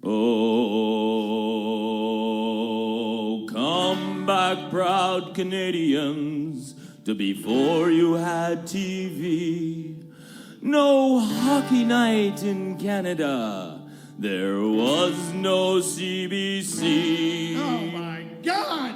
Oh, come back, proud Canadians, to before you had TV. No hockey night in Canada. There was no CBC. Oh, my God!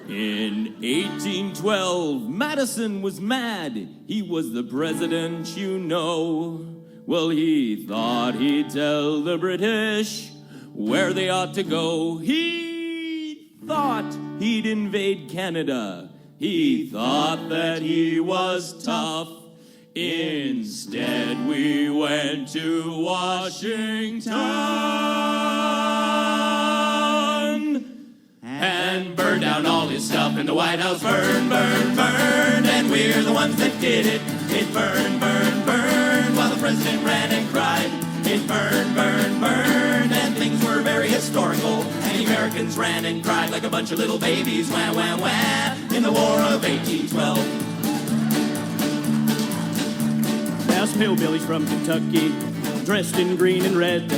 In 1812, Madison was mad. He was the president, you know. Well, he thought he'd tell the British where they ought to go. He thought he'd invade Canada. He thought that he was tough. Instead, we went to Washington and burned down all his stuff in the White House. Burn, burn, burn, and we're the ones that did it. It burned, burned, burned, while the president ran and cried. It burned, burned, burned, and things were very historical. And the Americans ran and cried like a bunch of little babies. Wah, wah, wah, in the War of 1812. Fast hillbillies from Kentucky, dressed in green and red,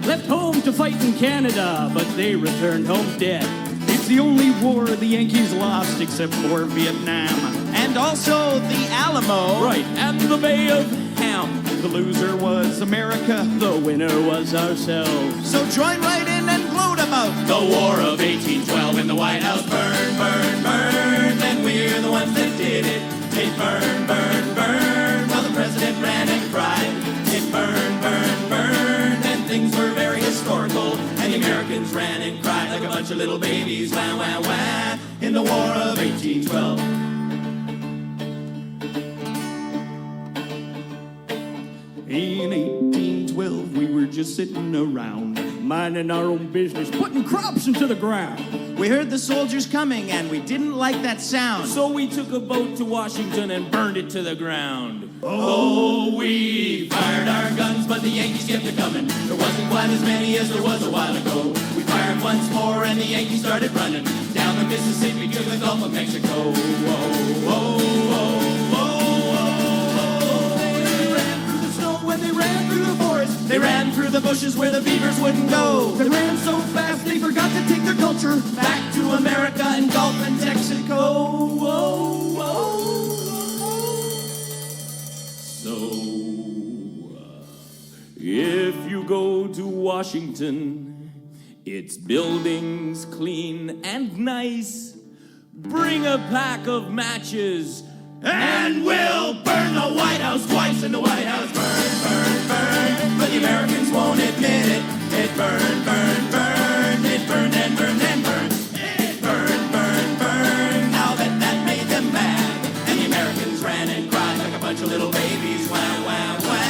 left home to fight in Canada, but they returned home dead. It's the only war the Yankees lost except for Vietnam. And also the Alamo. Right, and the Bay of Ham. The loser was America. The winner was ourselves. So join right in and gloat about the War of 1812 in the White House. Burn, burn, burn, and we're the ones that did it. It burned, burned, burned, while the president ran and cried. It burned, burned, burned, and things were very historical. And the Americans ran and cried like a bunch of little babies. Wah, wah, wah, in the War of 1812. In 1812, we were just sitting around, minding our own business, putting crops into the ground. We heard the soldiers coming, and we didn't like that sound. So we took a boat to Washington and burned it to the ground. Oh, we fired our guns, but the Yankees kept it coming. There wasn't quite as many as there was a while ago. We fired once more, and the Yankees started running down the Mississippi to the Gulf of Mexico. Whoa, whoa, whoa, whoa, whoa. They ran through the snow when they ran through the forest. They ran through the bushes where the beavers wouldn't go. They ran so fast they forgot to take their culture Back to America and Gulf and Texaco. Whoa, whoa. So, if you go to Washington, its buildings clean and nice. Bring a pack of matches, and we'll burn the White House twice in the White House. Burn, burn, burn, but the Americans won't admit it. It burned, burned, burned, it burned and burned and burned. It burned, burned, burned, now that made them mad. And the Americans ran and cried like a bunch of little babies. Wah, wah, wah.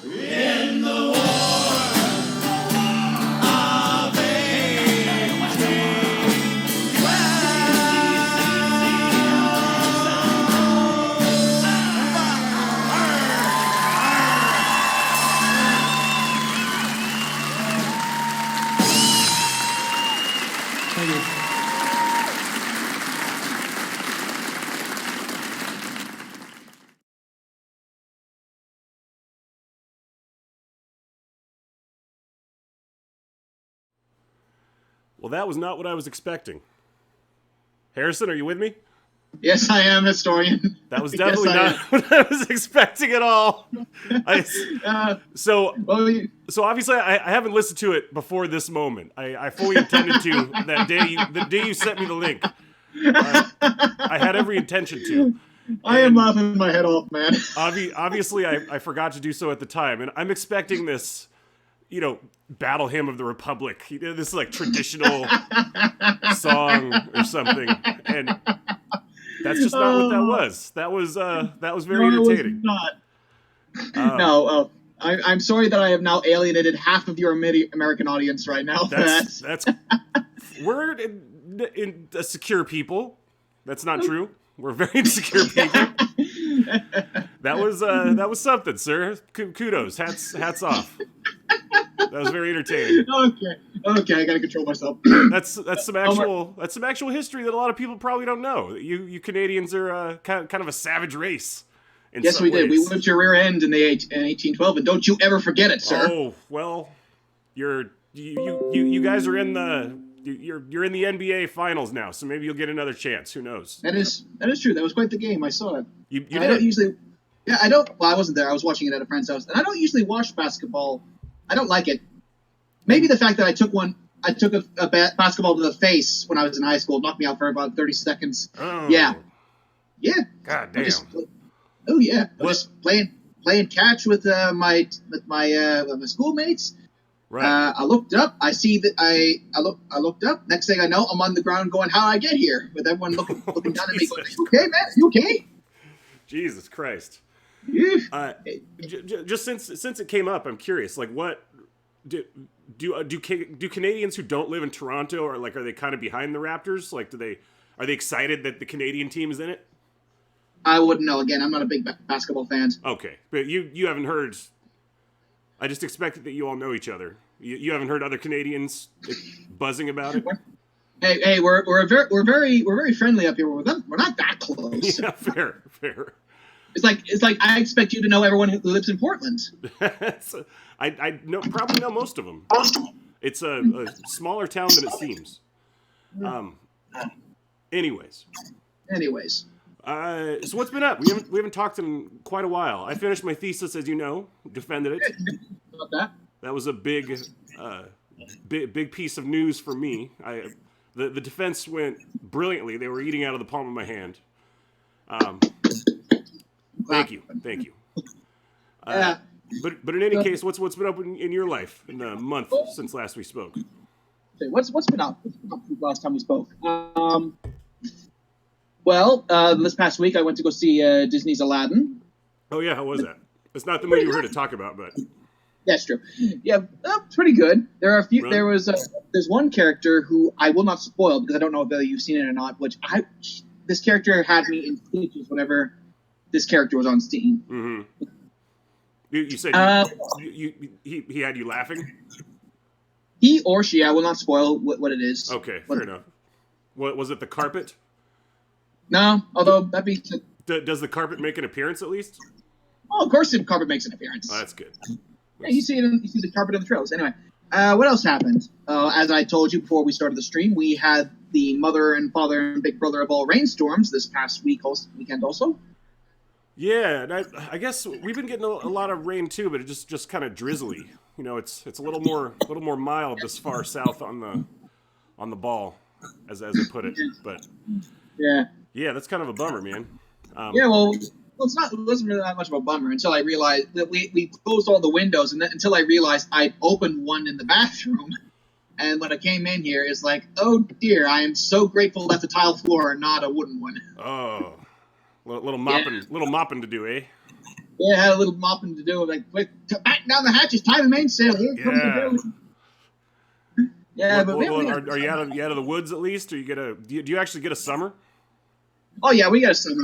In the War of 1812. Thank you. Well, that was not what I was expecting. Harrison, are you with me? Yes, I am, historian. That was definitely not what I was expecting at all. So obviously I haven't listened to it before this moment. I fully intended to the day you sent me the link. I had every intention to. I am laughing my head off, man. Obviously, I forgot to do so at the time, and I'm expecting this, Battle Hymn of the Republic. This like traditional song or something, and that's just not what that was. That was very entertaining. It was not. No, I'm sorry that I have now alienated half of your American audience right now. That's we're in a secure people. That's not true. We're very insecure people. That was something, sir. Kudos. Hats off. That was very entertaining. Okay. Okay, I gotta control myself. That's some actual history that a lot of people probably don't know. You Canadians are kind of a savage race. Yes, we did. We ways. whipped your rear end in 1812, and don't you ever forget it, sir. Oh well, you guys are in the you're in the NBA finals now, so maybe you'll get another chance. Who knows? That is true. That was quite the game. I saw it. You I did? don't usually. Yeah, I don't. Well, I wasn't there. I was watching it at a friend's house, and I don't usually watch basketball. I don't like it. Maybe the fact that I took a basketball to the face when I was in high school knocked me out for about 30 seconds. Oh. Yeah. God damn. Just playing catch with my schoolmates. Right. I looked up. I see that I looked up. Next thing I know, I'm on the ground going, "How did I get here?" With everyone looking down at me, going, "You okay, man? You okay?" Jesus Christ. Yeah. Just since it came up, I'm curious. Like, what do Canadians who don't live in Toronto, or like, are they kind of behind the Raptors? Like, are they excited that the Canadian team is in it? I wouldn't know. Again, I'm not a big basketball fan. Okay, but you haven't heard. I just expected that you all know each other. You haven't heard other Canadians buzzing about it. Hey, we're very friendly up here. We're not that close. Yeah, fair. It's like I expect you to know everyone who lives in Portland. I probably know most of them. It's a smaller town than it seems. Anyways. So what's been up? We haven't talked in quite a while. I finished my thesis, as you know, defended it. About that. That was a big piece of news for me. The defense went brilliantly. They were eating out of the palm of my hand. Thank you. Yeah. But in any case, what's been up in your life in the month since last we spoke? Okay, what's been up since last time we spoke? Well, this past week I went to go see Disney's Aladdin. Oh yeah, how was that? It's not the movie we're here to talk about, but That's true. Yeah, pretty good. There are a few. Really? There's one character who I will not spoil because I don't know if you've seen it or not. This character had me in stitches whenever this character was on scene. Mm-hmm. You said he had you laughing? He or she, I will not spoil what it is. Okay, fair enough. What was it? The carpet? No, although that be. Does the carpet make an appearance at least? Oh, of course, the carpet makes an appearance. Oh, that's good. Yeah, you see the carpet in the trails. Anyway, what else happened? As I told you before we started the stream, we had the mother and father and big brother of all rainstorms this past weekend also. Yeah, and I guess we've been getting a lot of rain too, but it's just kind of drizzly. You know, it's a little more mild this far south on the ball, as I put it. But yeah, that's kind of a bummer, man. Yeah, well, it wasn't really that much of a bummer until I realized that we closed all the windows, and until I realized I'd opened one in the bathroom. And when I came in here, it's like, oh dear, I am so grateful that's a tile floor and not a wooden one. Oh, little mopping to do, eh? Yeah, I had a little mopping to do. Like, quick, batten down the hatches, tie the mainsail. Here comes the bill. Yeah, but are you out of the woods at least, or do you actually get a summer? Oh yeah, we got a summer.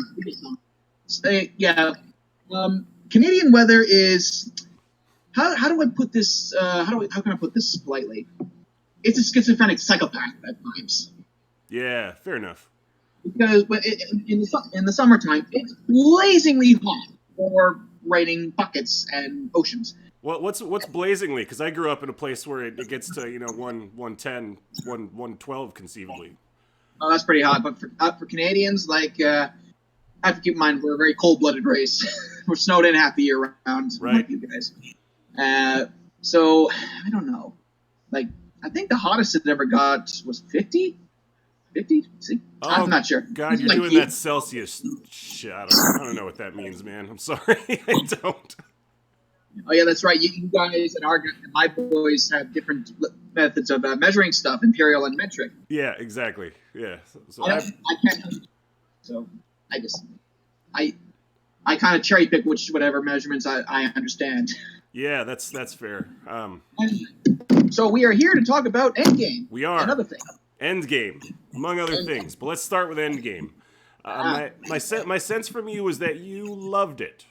Canadian weather is how do I put this? How can I put this politely? It's a schizophrenic psychopath at times. Yeah, fair enough. Because in the summertime, it's blazingly hot for raining buckets and oceans. Well, what's blazingly? Because I grew up in a place where it gets to 110, 112 conceivably. Oh, that's pretty hot. But for Canadians, like, I have to keep in mind we're a very cold-blooded race. We're snowed in half the year round, right? Like you guys. So I don't know. Like, I think the hottest it ever got was 50. 50? See? Oh, I'm not sure. God, you're doing that Celsius shit. I don't know what that means, man. I'm sorry. I don't. Oh, yeah, that's right. You guys and my boys have different methods of measuring stuff, imperial and metric. Yeah, exactly. Yeah. So I can't. So I kind of cherry pick whatever measurements I understand. Yeah, that's fair. So we are here to talk about EndGame. We are. Another thing. EndGame, among other things. But let's start with EndGame. My sense from you was that you loved it.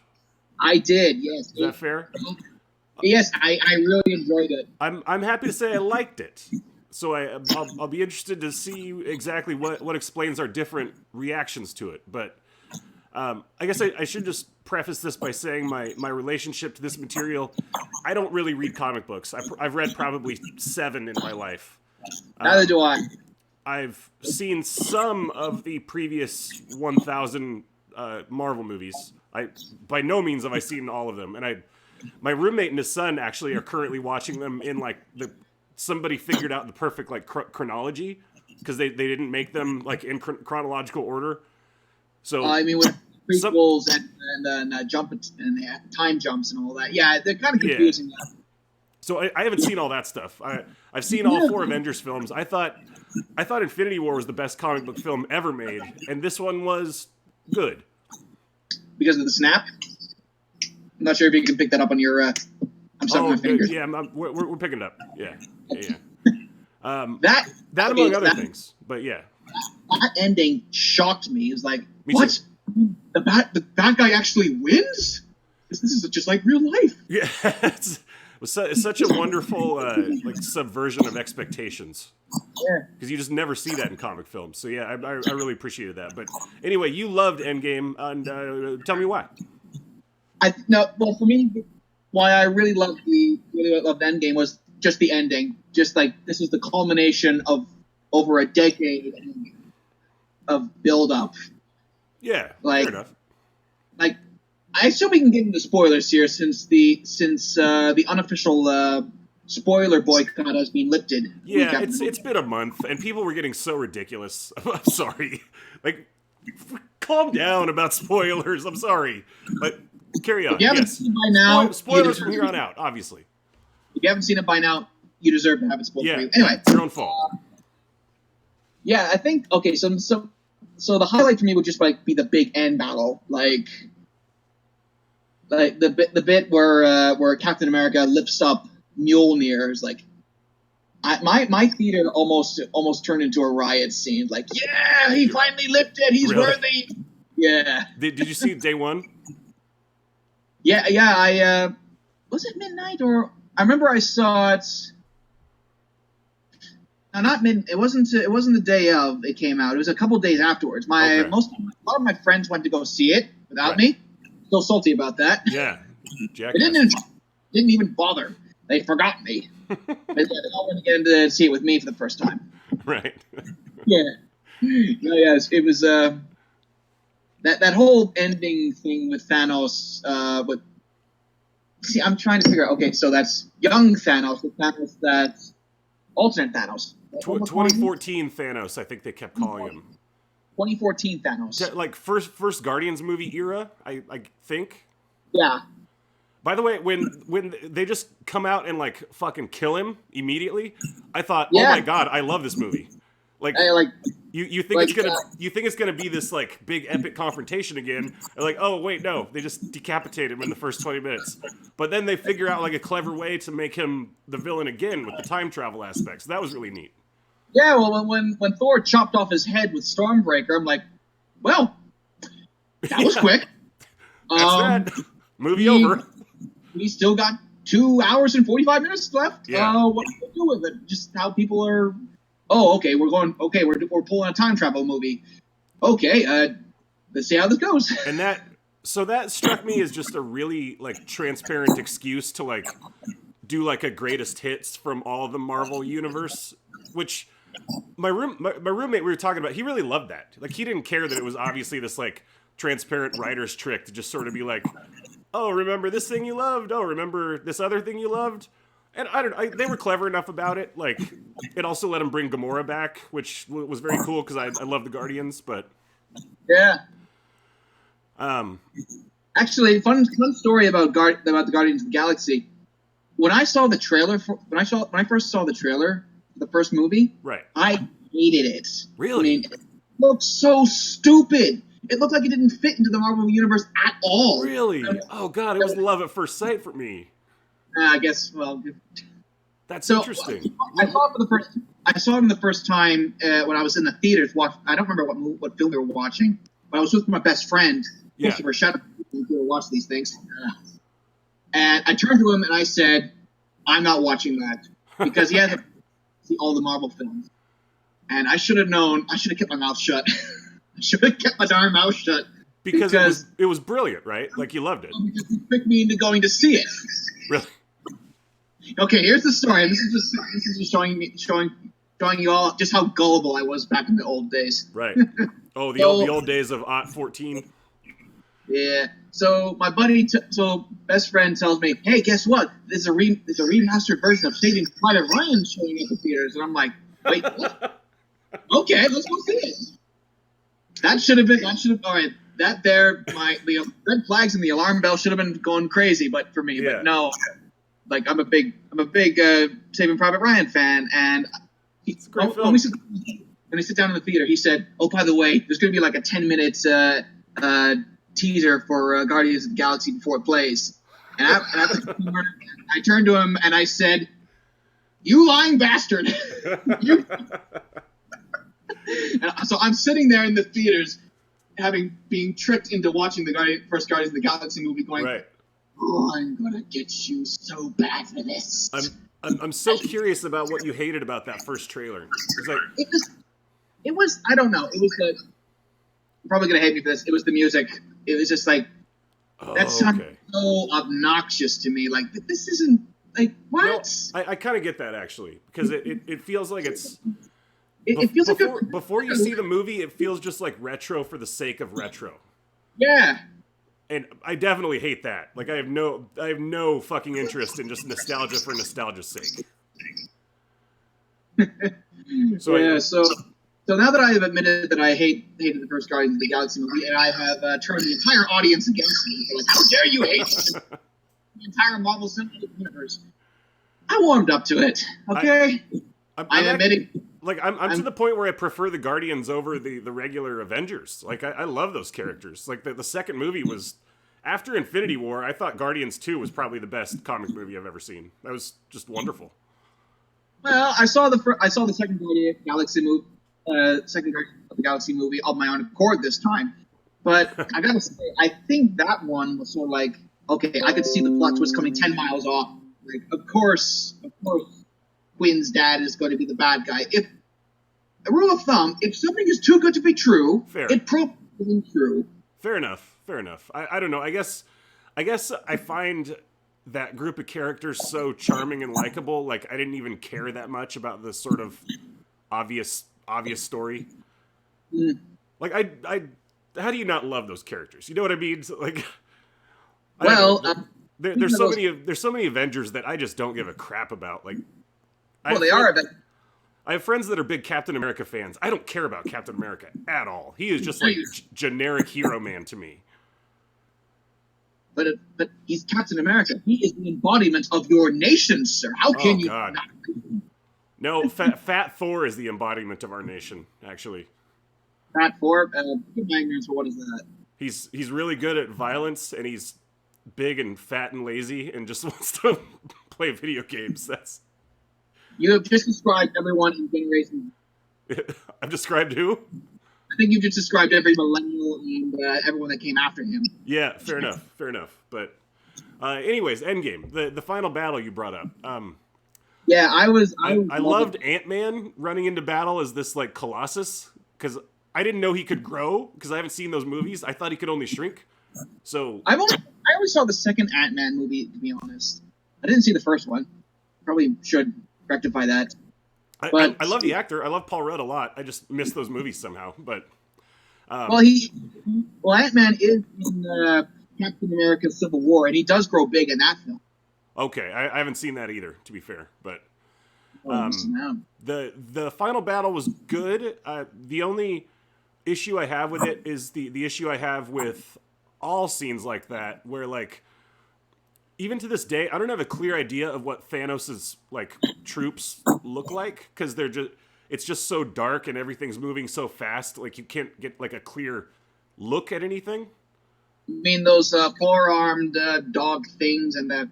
I did, yes. Is that fair? Yes, I really enjoyed it. I'm happy to say I liked it. So I'll be interested to see exactly what explains our different reactions to it. But I guess I should just preface this by saying my relationship to this material. I don't really read comic books. I've read probably 7 in my life. Neither do I. I've seen some of the previous 1,000 Marvel movies. By no means have I seen all of them, and my roommate and his son actually are currently watching them in like somebody figured out the perfect like chronology because they didn't make them like in chronological order. So I mean, with prequels and jump and time jumps and all that, yeah, they're kind of confusing. Yeah. So I haven't seen all that stuff. I've seen all 4 Avengers films. I thought Infinity War was the best comic book film ever made, and this one was good. Because of the snap? I'm not sure if you can pick that up on your. I'm sucking my fingers. Yeah, we're picking it up. Yeah. That among other things, but yeah. That ending shocked me. It was like, Me what? Too. The bad guy actually wins? This is just like real life. Yeah, it's such a wonderful like subversion of expectations. Yeah. Because you just never see that in comic films. So yeah, I really appreciated that. But anyway, you loved EndGame, and tell me why. Well, for me, why I really loved EndGame was just the ending. Just like this is the culmination of over a decade of build up. Yeah, like, fair enough. Like, I assume we can get into spoilers here since the unofficial spoiler boycott has been lifted. Yeah, it's been a month, and people were getting so ridiculous. I'm sorry. Like, calm down about spoilers. I'm sorry. But carry on. If you haven't seen it by now, spoilers from here on out, obviously. If you haven't seen it by now, you deserve to have it spoiled for you. Anyway, it's your own fault. Yeah, I think so the highlight for me would just like be the big end battle, like the bit where Captain America lifts up Mjolnir is like, my theater almost turned into a riot scene. Like, yeah, he finally lifted. He's really? Worthy. Yeah. Did you see it day one? Yeah. I was it midnight or I remember I saw it. No, not mid. It wasn't the day of it came out. It was a couple days afterwards. A lot of my friends went to go see it without me. Still salty about that. Yeah, they didn't even bother. They forgot me. They all went again to see it with me for the first time. Right. Yeah. No, yes, it was that whole ending thing with Thanos. I'm trying to figure out. Okay, so that's young Thanos. The Thanos that's alternate Thanos. 2014 Thanos, I think they kept calling him. 2014 Thanos. Like first Guardians movie era, I think. Yeah. By the way, when they just come out and like fucking kill him immediately, I thought, yeah. Oh my god, I love this movie. Like, you think it's gonna be this like big epic confrontation again? And like, oh wait, no, they just decapitate him in the first 20 minutes. But then they figure out like a clever way to make him the villain again with the time travel aspects. So that was really neat. Yeah, well, when Thor chopped off his head with Stormbreaker, I'm like, well, that was quick. That's that. Movie over. We still got 2 hours and 45 minutes left. Yeah. What do we do with it? Just how people are. Oh, okay, we're pulling a time travel movie. Okay, let's see how this goes. And that struck me as just a really like transparent excuse to like do like a greatest hits from all of the Marvel universe, which my roommate we were talking about, he really loved that. Like he didn't care that it was obviously this like transparent writer's trick to just sort of be like, oh, remember this thing you loved? Oh, remember this other thing you loved? And they were clever enough about it. Like, it also let him bring Gamora back, which was very cool because I love the Guardians. But yeah, actually, fun story about the Guardians of the Galaxy. When I saw the trailer when I first saw the trailer for the first movie, right, I hated it. Really? I mean, it looked so stupid. It looked like it didn't fit into the Marvel universe at all. Really? Oh god, it was love at first sight for me. I guess. Well, that's interesting. I saw it for the first time when I was in the theaters. I don't remember what film we were watching, but I was with my best friend. Yeah. Christopher, shut up. We watch these things. And I turned to him and I said, I'm not watching that. Because he had to see all the Marvel films. And I should have known, I should have kept my mouth shut. I should have kept my darn mouth shut. Because it was brilliant, right? Like, you loved it. Because he tricked me into going to see it. Really? Okay, here's the story. This is just showing you all just how gullible I was back in the old days. Right. Oh, the old days of Ot 14. Yeah. So my buddy, best friend tells me, "Hey, guess what? There's a remastered version of Saving Private Ryan showing up in theaters." And I'm like, "Wait, what? Okay, let's go see it." That should have all right. That there, the red flags and the alarm bell should have been going crazy, but for me, but no. Like I'm a big Saving Private Ryan fan, and when we sit down in the theater, he said, "Oh, by the way, there's going to be like a 10-minute teaser for Guardians of the Galaxy before it plays." And I turned to him and I said, "You lying bastard!" So I'm sitting there in the theaters, being tricked into watching the first Guardians of the Galaxy movie, going, right. "Oh, I'm gonna get you so bad for this." I'm so curious about what you hated about that first trailer. It was I don't know. It was you're probably gonna hate me for this. It was the music. It was just like that sounded so obnoxious to me. Like this isn't like what? No, I kind of get that actually because it feels like it's. It feels before you see the movie, it feels just like retro for the sake of retro. Yeah. And I definitely hate that. Like I have no fucking interest in just nostalgia for nostalgia's sake. So now that I have admitted that I hated the first Guardians of the Galaxy movie, and I have turned the entire audience against me, like, how dare you hate the entire Marvel Cinematic Universe? I warmed up to it. Okay, I'm admitting. Like I'm to the point where I prefer the Guardians over the regular Avengers. Like I love those characters. Like the second movie was after Infinity War. I thought Guardians 2 was probably the best comic movie I've ever seen. That was just wonderful. Well, I saw the second Guardians of the Galaxy movie, movie of my own accord this time. But I gotta say, I think that one was sort of like, okay, I could see the plot twist coming 10 miles off. Like, of course. Quinn's dad is going to be the bad guy. If a rule of thumb, if something is too good to be true, it probably isn't true. Fair enough. I don't know. I guess I find that group of characters so charming and likable. Like I didn't even care that much about the sort of obvious story. Mm. Like I how do you not love those characters? You know what I mean? Like there's so many Avengers that I just don't give a crap about. Like they are. I have friends that are big Captain America fans. I don't care about Captain America at all. He is just like generic hero man to me. But he's Captain America. He is the embodiment of your nation, sir. How can you not? No, Fat Thor is the embodiment of our nation, actually. Fat Thor? What is that? He's really good at violence, and he's big and fat and lazy, and just wants to play video games. You have just described everyone in Generation. I've described who? I think you just described every millennial and everyone that came after him. Yeah, fair enough. But anyways, EndGame, the final battle you brought up. Yeah, I loved Ant-Man running into battle as this like Colossus because I didn't know he could grow because I haven't seen those movies. I thought he could only shrink. So I only saw the second Ant-Man movie, to be honest. I didn't see the first one. Probably should rectify that. I love the actor. I love Paul Rudd a lot. I just miss those movies somehow. But Ant-Man is in Captain America: Civil War, and he does grow big in that film. Okay, I haven't seen that either, to be fair. But the final battle was good. The only issue I have with it is the issue I have with all scenes like that, where like even to this day, I don't have a clear idea of what Thanos' like troops look like because it's just so dark and everything's moving so fast. Like you can't get like a clear look at anything. You mean those four-armed dog things and that?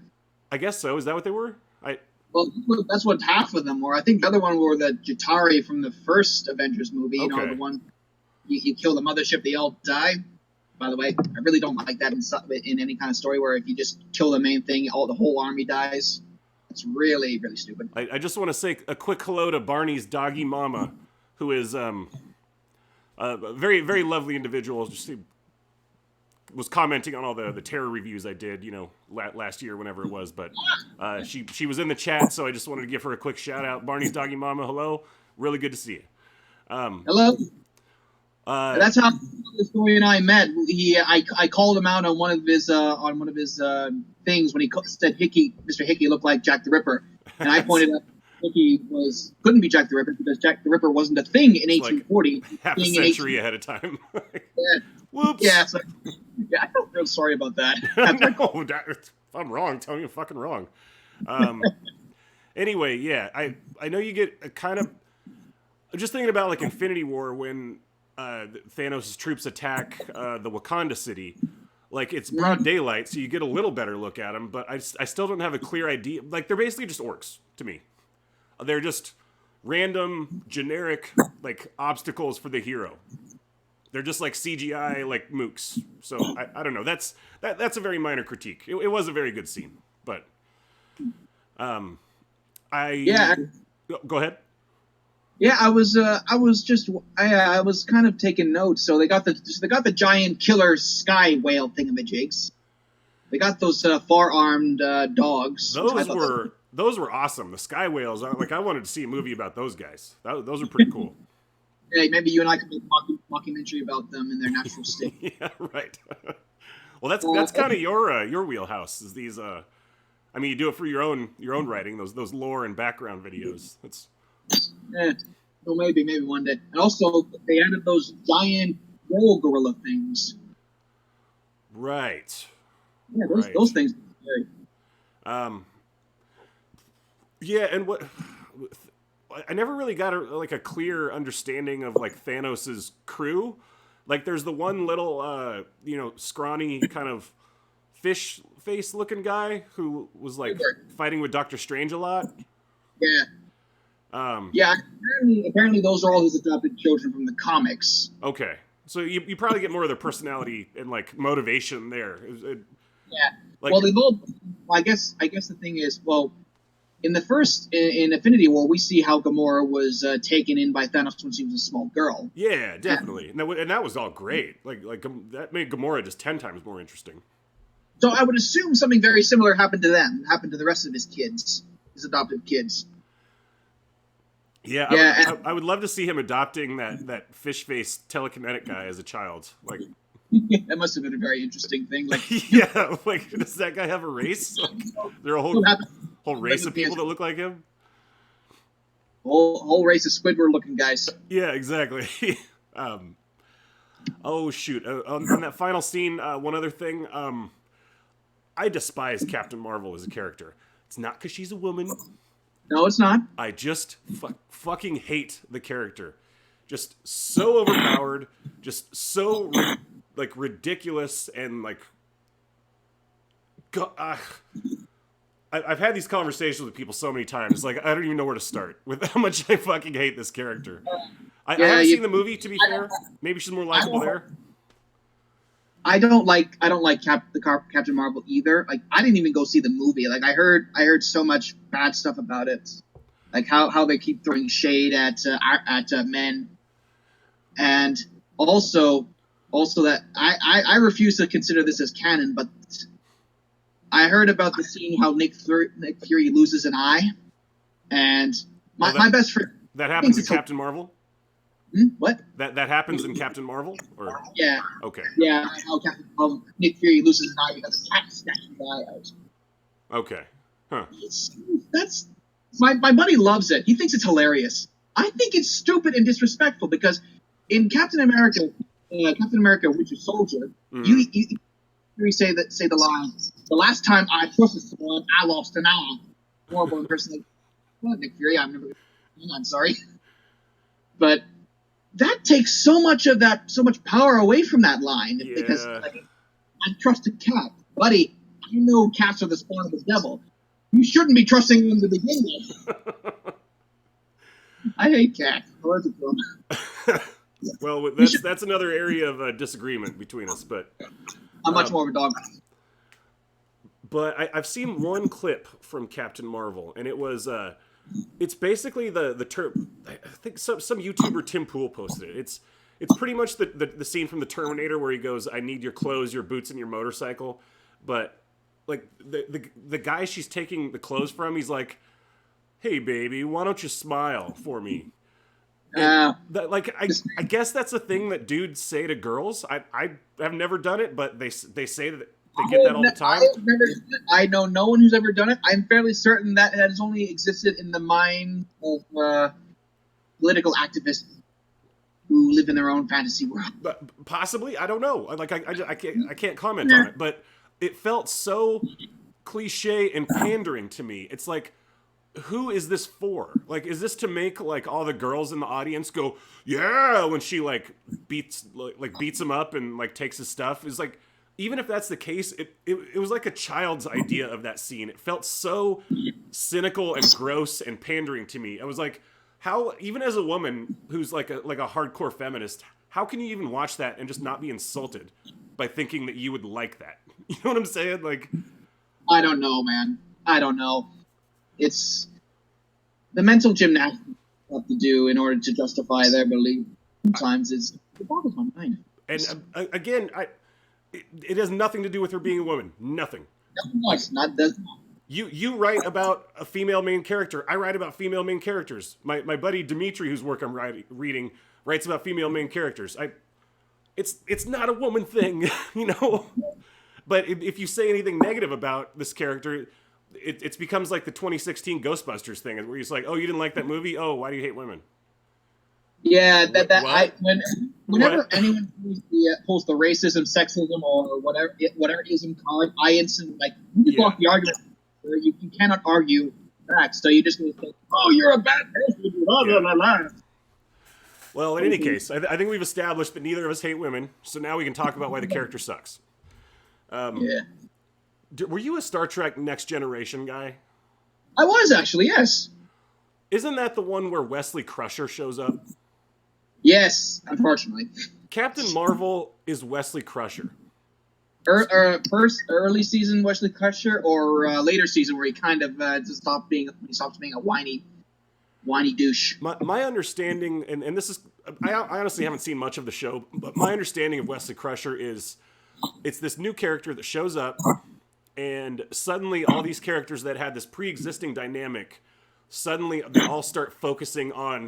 I guess so. Is that what they were? Well, that's what half of them were. I think the other one were the Jatari from the first Avengers movie. You know, the one you kill the mothership, they all die. By the way, I really don't like that in any kind of story where if you just kill the main thing, the whole army dies. It's really, really stupid. I just want to say a quick hello to Barney's doggy mama, who is a very, very lovely individual. Just was commenting on all the terror reviews I did, last year, whenever it was. But she was in the chat, so I just wanted to give her a quick shout out. Barney's doggy mama, hello. Really good to see you. Hello. That's how the story and I met. I called him out on one of his things when he said Mr. Hickey looked like Jack the Ripper, and I pointed out Hickey couldn't be Jack the Ripper because Jack the Ripper wasn't a thing in 1840. Like half a century ahead of time. Yeah. Whoops. Yeah, I feel real sorry about that. No, if I'm wrong, tell me I'm fucking wrong. Anyway, yeah, I know you get a kind of just thinking about like Infinity War when Thanos' troops attack the Wakanda city. Like, it's broad daylight, so you get a little better look at them, but I still don't have a clear idea. Like, they're basically just orcs to me. They're just random, generic, like, obstacles for the hero. They're just like CGI, like, mooks. So, I don't know. That's a very minor critique. It was a very good scene, but Go ahead. Yeah, I was kind of taking notes. So they got the giant killer sky whale thingamajigs. They got those four-armed dogs. Those were awesome. The sky whales. I wanted to see a movie about those guys. Those are pretty cool. Yeah, maybe you and I could make a mockumentary about them in their natural state. Yeah, right. Well, that's kind of your wheelhouse. Is these? I mean, you do it for your own writing. Those lore and background videos. Yeah, well, maybe one day. And also, they added those giant whale gorilla things. Right. Yeah, those things are scary. Yeah, and what I never really got a clear understanding of like Thanos' crew. Like, there's the one little scrawny kind of fish face looking guy who was like fighting with Doctor Strange a lot. Yeah. Apparently those are all his adopted children from the comics. Okay, so you probably get more of their personality and like motivation there. Yeah. I guess the thing is, in Infinity War, we see how Gamora was taken in by Thanos when she was a small girl. Yeah, definitely, and that was all great. Like that made Gamora just 10 times more interesting. So I would assume something very similar happened to the rest of his kids, his adopted kids. Yeah, I would love to see him adopting that fish face telekinetic guy as a child. Like, that must have been a very interesting thing. Like, yeah, like, does that guy have a race? Like, there are a whole race of people that look like him. Whole race of Squidward looking guys. Yeah, exactly. Oh shoot! On that final scene, one other thing. I despise Captain Marvel as a character. It's not because she's a woman. No, it's not. I just fucking hate the character. Just so overpowered. Just so ridiculous and like. I've had these conversations with people so many times. Like, I don't even know where to start with how much I fucking hate this character. I haven't seen the movie, to be fair. Maybe she's more likable there. I don't like Captain Marvel either. Like, I didn't even go see the movie. Like, I heard so much bad stuff about it. Like how they keep throwing shade at men, and also that I refuse to consider this as canon. But I heard about the scene how Nick Fury loses an eye, and my best friend. That happens in Captain Marvel. What? That happens in Captain Marvel? Or? Yeah. Okay. Yeah, how Nick Fury loses an eye because the cat snatches his eye out. Okay. Huh. That's my buddy loves it. He thinks it's hilarious. I think it's stupid and disrespectful because in Captain America, Winter Soldier, you say the line, "The last time I trusted someone, I lost an eye." Horrible impersonation. Well, Nick Fury, I'm sorry, but that takes so much power away from that line because I trust a cat, buddy. I know cats are the spawn of the devil. You shouldn't be trusting them to begin with. I hate cats. Well, that's another area of disagreement between us, but I'm much more of a dog. But I've seen one clip from Captain Marvel, and it was it's basically the term. I think some YouTuber Tim Pool posted it. It's pretty much the scene from the Terminator where he goes, "I need your clothes, your boots, and your motorcycle," but like the guy she's taking the clothes from, he's like, "Hey baby, why don't you smile for me?" I guess that's a thing that dudes say to girls. I have never done it, but they say that they get that all the time. I know no one who's ever done it. I'm fairly certain that it has only existed in the mind of political activists who live in their own fantasy world. But possibly, I don't know. Like I can't comment on it, but it felt so cliche and pandering to me. It's like, who is this for? Like, is this to make like all the girls in the audience go, yeah, when she like beats him up and like takes his stuff? Is like, even if that's the case, it was like a child's idea of that scene. It felt so cynical and gross and pandering to me. I was like, how, even as a woman who's like a hardcore feminist, how can you even watch that and just not be insulted by thinking that you would like that? You know what I'm saying? Like, I don't know, man. I don't know. It's the mental gymnastics they have to do in order to justify their belief. Sometimes it boggles my mind. And again, it has nothing to do with her being a woman. Nothing. No, it's not. Does not. You write about a female main character. I write about female main characters. My buddy Dimitri, whose work I'm reading, writes about female main characters. It's not a woman thing, you know. But if you say anything negative about this character, it becomes like the 2016 Ghostbusters thing, where he's like, "Oh, you didn't like that movie? Oh, why do you hate women?" Yeah, whenever anyone pulls the racism, sexism, or whatever ism card, I instantly like you block the argument. You cannot argue back, so you just going to say, "Oh, you're a bad person." Blah, blah, blah, blah. Well, in any case, I think we've established that neither of us hate women, so now we can talk about why the character sucks. Were you a Star Trek Next Generation guy? I was actually, yes. Isn't that the one where Wesley Crusher shows up? Yes, unfortunately. Captain Marvel is Wesley Crusher. First early season Wesley Crusher, or later season where he kind of just stops being a whiny douche. My understanding, and this is, I honestly haven't seen much of the show, but my understanding of Wesley Crusher is it's this new character that shows up, and suddenly all these characters that had this pre-existing dynamic, suddenly they all start focusing on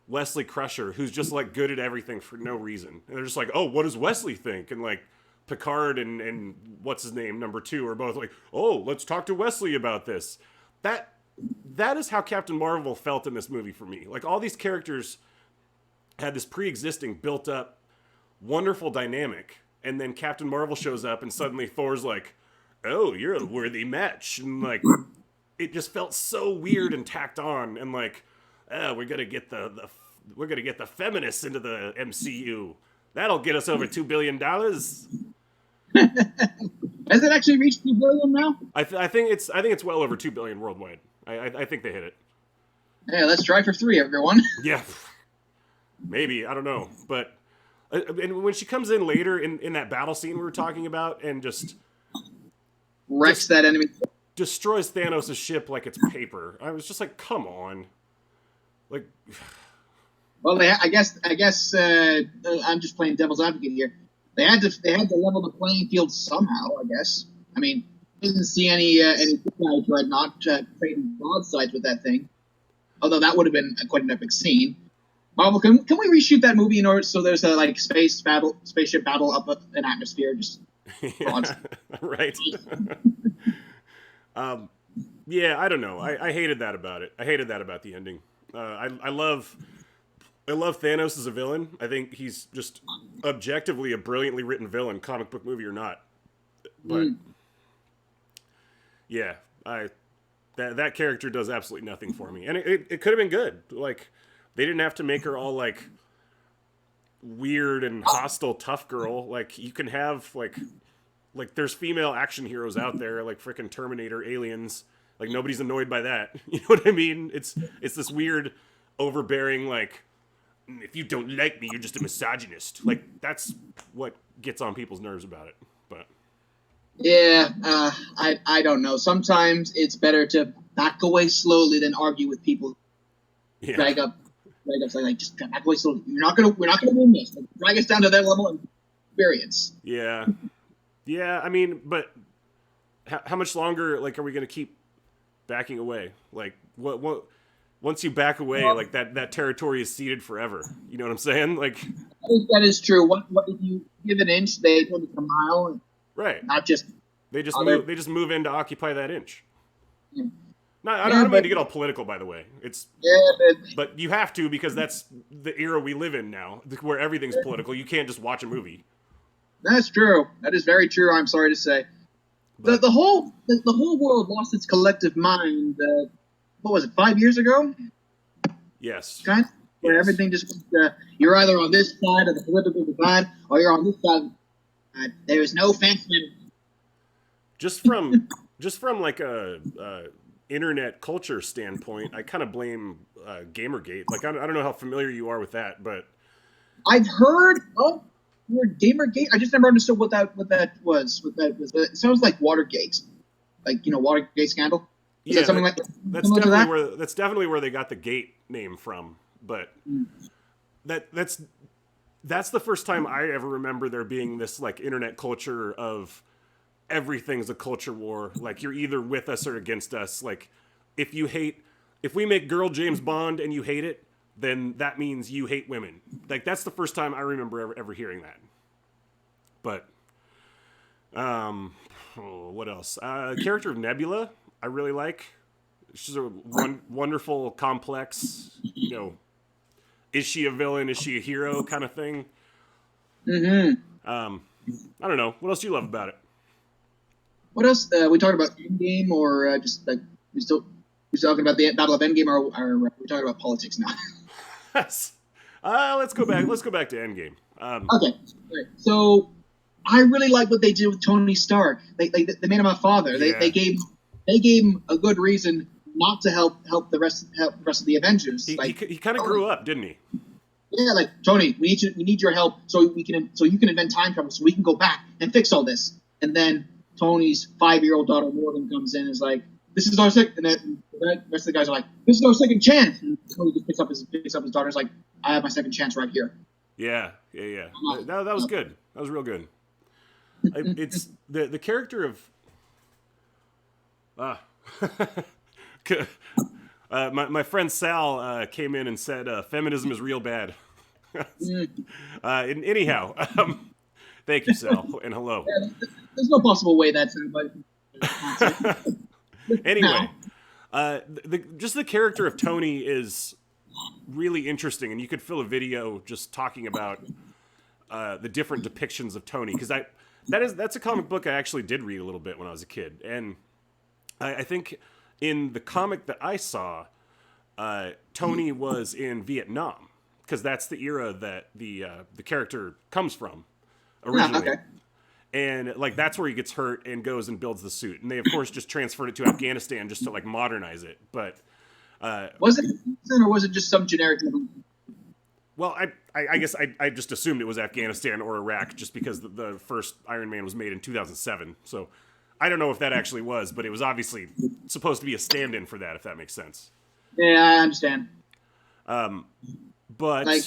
Wesley Crusher, who's just like good at everything for no reason. And they're just like, oh, what does Wesley think? And like Picard and what's his name, number 2, are both like, oh, let's talk to Wesley about this. That is how Captain Marvel felt in this movie for me. Like, all these characters had this pre-existing, built-up, wonderful dynamic, and then Captain Marvel shows up, and suddenly Thor's like, oh, you're a worthy match. And like, it just felt so weird and tacked on, and like, we're gonna get the feminists into the MCU. That'll get us over $2 billion. Has it actually reached $2 billion now? I think it's well over $2 billion worldwide. I think they hit it. Yeah, let's try for 3, everyone. Yeah, maybe, I don't know, but and when she comes in later in that battle scene we were talking about, and just wrecks that enemy, destroys Thanos' ship like it's paper. I was just like, come on, like. Well, I guess I'm just playing devil's advocate here. They had to level the playing field somehow. I guess. I mean, I didn't see any Dreadnought trading broadsides with that thing. Although that would have been quite an epic scene. Marvel, can we reshoot that movie in order so there's a like spaceship battle up an atmosphere? Just right. Yeah, I don't know. I hated that about it. I hated that about the ending. I love Thanos as a villain. I think he's just objectively a brilliantly written villain, comic book movie or not. But yeah, that character does absolutely nothing for me. And it could have been good. Like, they didn't have to make her all like weird and hostile tough girl. Like, you can have like there's female action heroes out there, like freaking Terminator, Aliens. Like, nobody's annoyed by that. You know what I mean? It's this weird, overbearing, like, if you don't like me, you're just a misogynist. Like, that's what gets on people's nerves about it. But Yeah, I don't know. Sometimes it's better to back away slowly than argue with people. yeah, Drag up, like just back away slowly. We're not gonna win this. Like, drag us down to that level of experience. yeah, yeah. I mean, but how much longer, like, are we gonna keep backing away? Like, what? Once you back away, like that territory is ceded forever. You know what I'm saying? Like, I think that is true. What if you give an inch, they take a mile, right? not just They just other- move. They just move in to occupy that inch. Yeah. No, I don't mean to get all political, by the way. It's but you have to, because that's the era we live in now, where everything's political. You can't just watch a movie. That's true. That is very true. I'm sorry to say. But, The whole world lost its collective mind. What was it? 5 years ago? yes. Kind of, where Yes. everything just you're either on this side of the political divide or you're on this side. There is no fence. Just from like a internet culture standpoint, I kind of blame Gamergate. Like, I don't know how familiar you are with that, but I've heard of word Gamergate. I just never understood what that was. It sounds like Watergate, like Watergate scandal. Is yeah, that something that's similar to definitely that? that's definitely where they got the Gate name from. But that's the first time I ever remember there being this like internet culture of everything's a culture war. Like, you're either with us or against us. Like, if we make Girl James Bond and you hate it, then that means you hate women. Like, that's the first time I remember ever hearing that. But what else? Character of Nebula, I really like. She's a wonderful, complex, is she a villain? Is she a hero? Kind of thing. Mm-hmm. I don't know. What else do you love about it? What else? We talking about EndGame, or just like we talking about the Battle of EndGame, or we're talking about politics now? Let's go back. Let's go back to EndGame. Okay. Right. So I really like what they did with Tony Stark. They made him a father. Yeah. They gave him a good reason not to help the rest of the Avengers. He kind of grew up, didn't he? Yeah, like, Tony, we need your help so you can invent time travel so we can go back and fix all this. And then Tony's 5-year-old daughter Morgan comes in and is like, "This is our second," and then the rest of the guys are like, "This is our second chance." And Tony just picks up his daughter's like, "I have my second chance right here." Yeah. That was good. That was real good. It's the character of my friend Sal came in and said feminism is real bad. Anyhow, thank you, Sal, and hello. Yeah, there's no possible way that's anybody. Anyway, just the character of Tony is really interesting, and you could fill a video just talking about the different depictions of Tony, because that's a comic book I actually did read a little bit when I was a kid, and I think in the comic that I saw, Tony was in Vietnam, because that's the era that the character comes from originally. Okay. And like that's where he gets hurt and goes and builds the suit. And they of course just transferred it to Afghanistan just to like modernize it. But was it Afghanistan or was it just some generic? Well, I guess I just assumed it was Afghanistan or Iraq just because the first Iron Man was made in 2007. So I don't know if that actually was, but it was obviously supposed to be a stand-in for that, if that makes sense. Yeah, I understand. But like,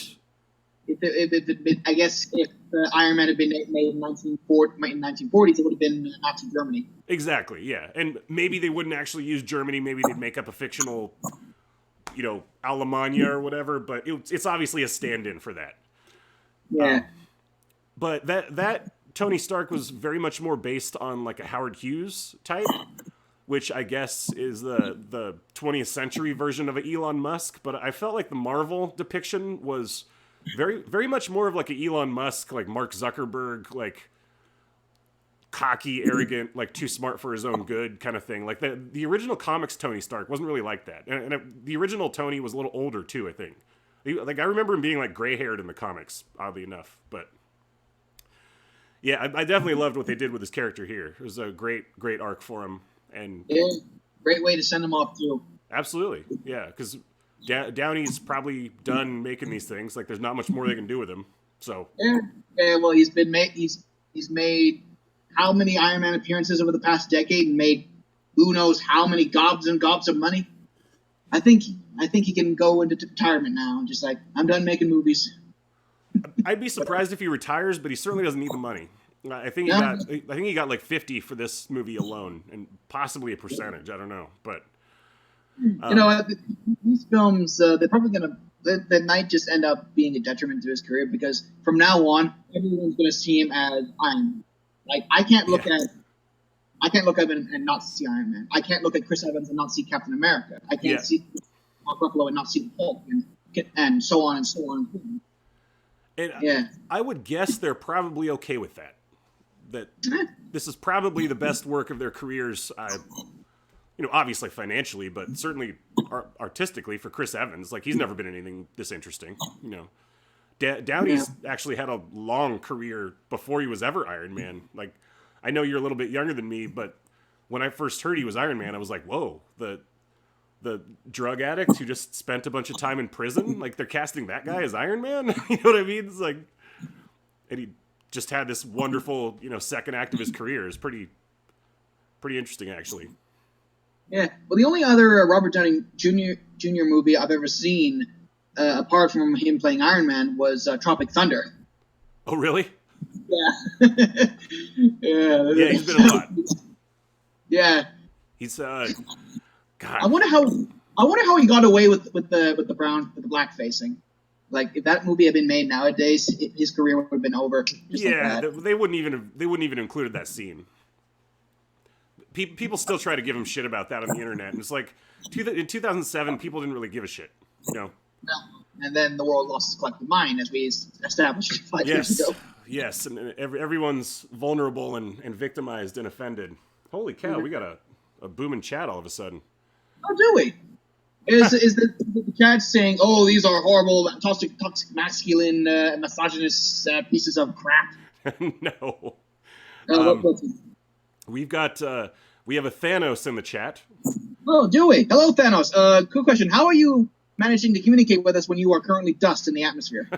I guess if Iron Man had been made in 1940s, it would have been Nazi Germany. Exactly, yeah. And maybe they wouldn't actually use Germany. Maybe they'd make up a fictional, Alemania or whatever. But it's obviously a stand-in for that. Yeah. But that Tony Stark was very much more based on like a Howard Hughes type, which I guess is the 20th century version of an Elon Musk. But I felt like the Marvel depiction was very, very much more of like an Elon Musk, like Mark Zuckerberg, like cocky, arrogant, like too smart for his own good kind of thing. Like the original comics Tony Stark wasn't really like that. And the original Tony was a little older too, I think. Like I remember him being like gray haired in the comics, oddly enough. But yeah, I definitely loved what they did with his character here. It was a great arc for him. And yeah, great way to send him off too. Absolutely, yeah. Because Downey's probably done making these things. Like, there's not much more they can do with him. So yeah. Well, he's made how many Iron Man appearances over the past decade, and made who knows how many gobs and gobs of money. I think he can go into retirement now and just like, I'm done making movies. I'd be surprised if he retires, but he certainly doesn't need the money. I think he got like 50 for this movie alone, and possibly a percentage. I don't know, but these films, they're probably gonna that might just end up being a detriment to his career, because from now on, everyone's gonna see him as Iron Man. Like, I can't look at him and not see Iron Man. I can't look at Chris Evans and not see Captain America. I can't see Mark Ruffalo and not see the Hulk, and so on and so on. And I would guess they're probably okay with that. That this is probably the best work of their careers. Obviously financially, but certainly artistically for Chris Evans. Like, he's never been in anything this interesting. Downey's actually had a long career before he was ever Iron Man. Like, I know you're a little bit younger than me, but when I first heard he was Iron Man, I was like, whoa, the drug addict who just spent a bunch of time in prison, like, they're casting that guy as Iron Man? You know what I mean? It's like, and he just had this wonderful, second act of his career. It's pretty interesting, actually. Yeah. Well, the only other Robert Downey Jr. movie I've ever seen, apart from him playing Iron Man, was Tropic Thunder. Oh, really? Yeah. Yeah, he's been a lot. Yeah. He's God. I wonder how he got away with the black facing. Like, if that movie had been made nowadays, his career would have been over. Yeah, they wouldn't even included that scene. People still try to give him shit about that on the internet, and it's like, in 2007, people didn't really give a shit. No. And then the world lost its collective mind, as we established 5 years ago. Yes, and everyone's vulnerable and victimized and offended. Holy cow, we got a booming chat all of a sudden. Oh, do we? Is the chat saying, "Oh, these are horrible, toxic masculine, misogynist pieces of crap"? No. We have a Thanos in the chat. Oh, do we? Hello, Thanos. Quick question: how are you managing to communicate with us when you are currently dust in the atmosphere?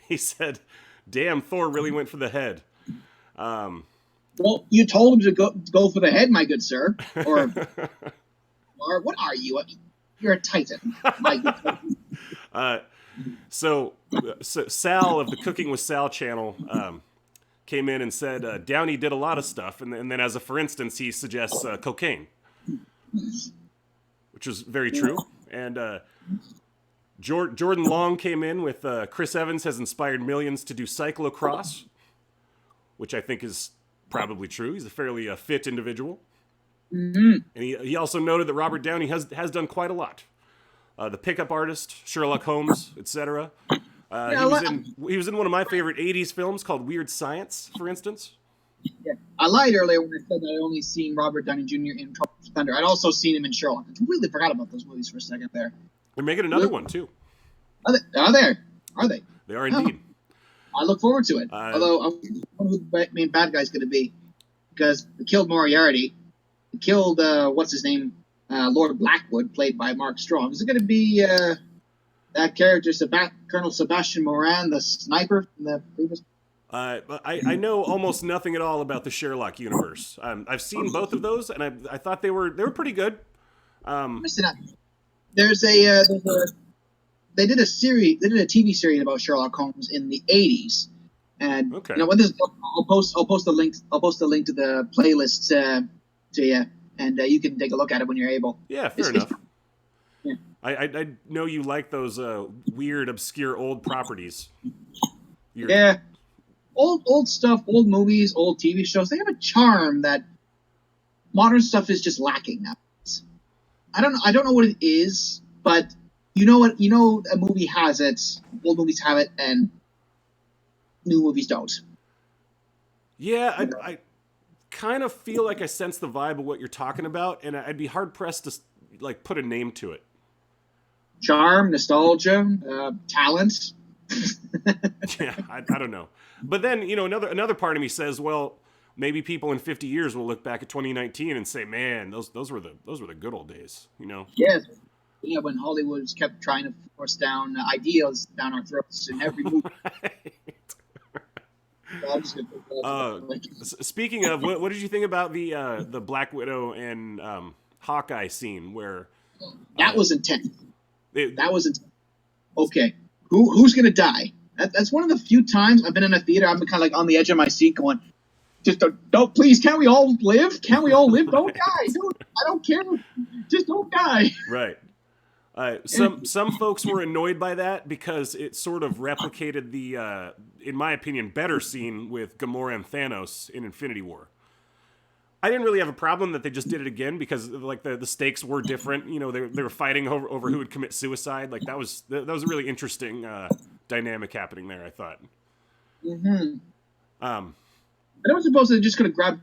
He said, "Damn, Thor really went for the head." Well, you told him to go for the head, my good sir. Or what are you? You're a titan, my good sir. So Sal of the Cooking with Sal channel came in and said Downey did a lot of stuff, and then as a for instance, he suggests cocaine, which is very true. And Jordan Long came in with Chris Evans has inspired millions to do cyclocross, which I think is probably true. He's a fairly fit individual. Mm-hmm. And he also noted that Robert Downey has done quite a lot. The Pickup Artist, Sherlock Holmes, etc. He was in one of my favorite 80s films called Weird Science, for instance. Yeah. I lied earlier when I said that I'd only seen Robert Downey Jr. in Tropic Thunder. I'd also seen him in Sherlock. I completely forgot about those movies for a second there. They're making another one, too. Are they? They are indeed. I look forward to it. Although, I don't know who the main bad guy's going to be. Because they killed Moriarty. They killed, what's his name? Lord Blackwood, played by Mark Strong. Is it going to be that character, Colonel Sebastian Moran, the sniper from the previous? I know almost nothing at all about the Sherlock universe. I've seen both of those, and I thought they were pretty good. There's they did a TV series about Sherlock Holmes in the 80s, and when this I'll post a link to the playlist to you, and you can take a look at it when you're able. Yeah, fair enough. Yeah. I know you like those weird, obscure old properties. Yeah. Old stuff, old movies, old TV shows, they have a charm that modern stuff is just lacking now. I don't know what it is, but a movie has it, old movies have it, and new movies don't. Yeah, I kind of feel like I sense the vibe of what you're talking about, and I'd be hard pressed to put a name to it. Charm, nostalgia, talent. Yeah, I don't know. But then, another part of me says, well, maybe people in 50 years will look back at 2019 and say, man, those were the good old days, Yes. Yeah, when Hollywood kept trying to force down ideas down our throats in every movie. So I'm just gonna put that Speaking of, what did you think about the Black Widow and Hawkeye scene where that was intense. it, That was intense. Okay, who's gonna die? That's one of the few times I've been in a theater. I've been kind of like on the edge of my seat, going, "Just don't please, can't we all live? Can't we all live? Don't die! I don't care. Just don't die." right? Some folks were annoyed by that because it sort of replicated the, in my opinion, better scene with Gamora and Thanos in Infinity War. I didn't really have a problem that they just did it again because like the stakes were different. You know, they were fighting over who would commit suicide. Like that was a really interesting dynamic happening there, I thought. Mm-hmm. I don't suppose they just could have grabbed.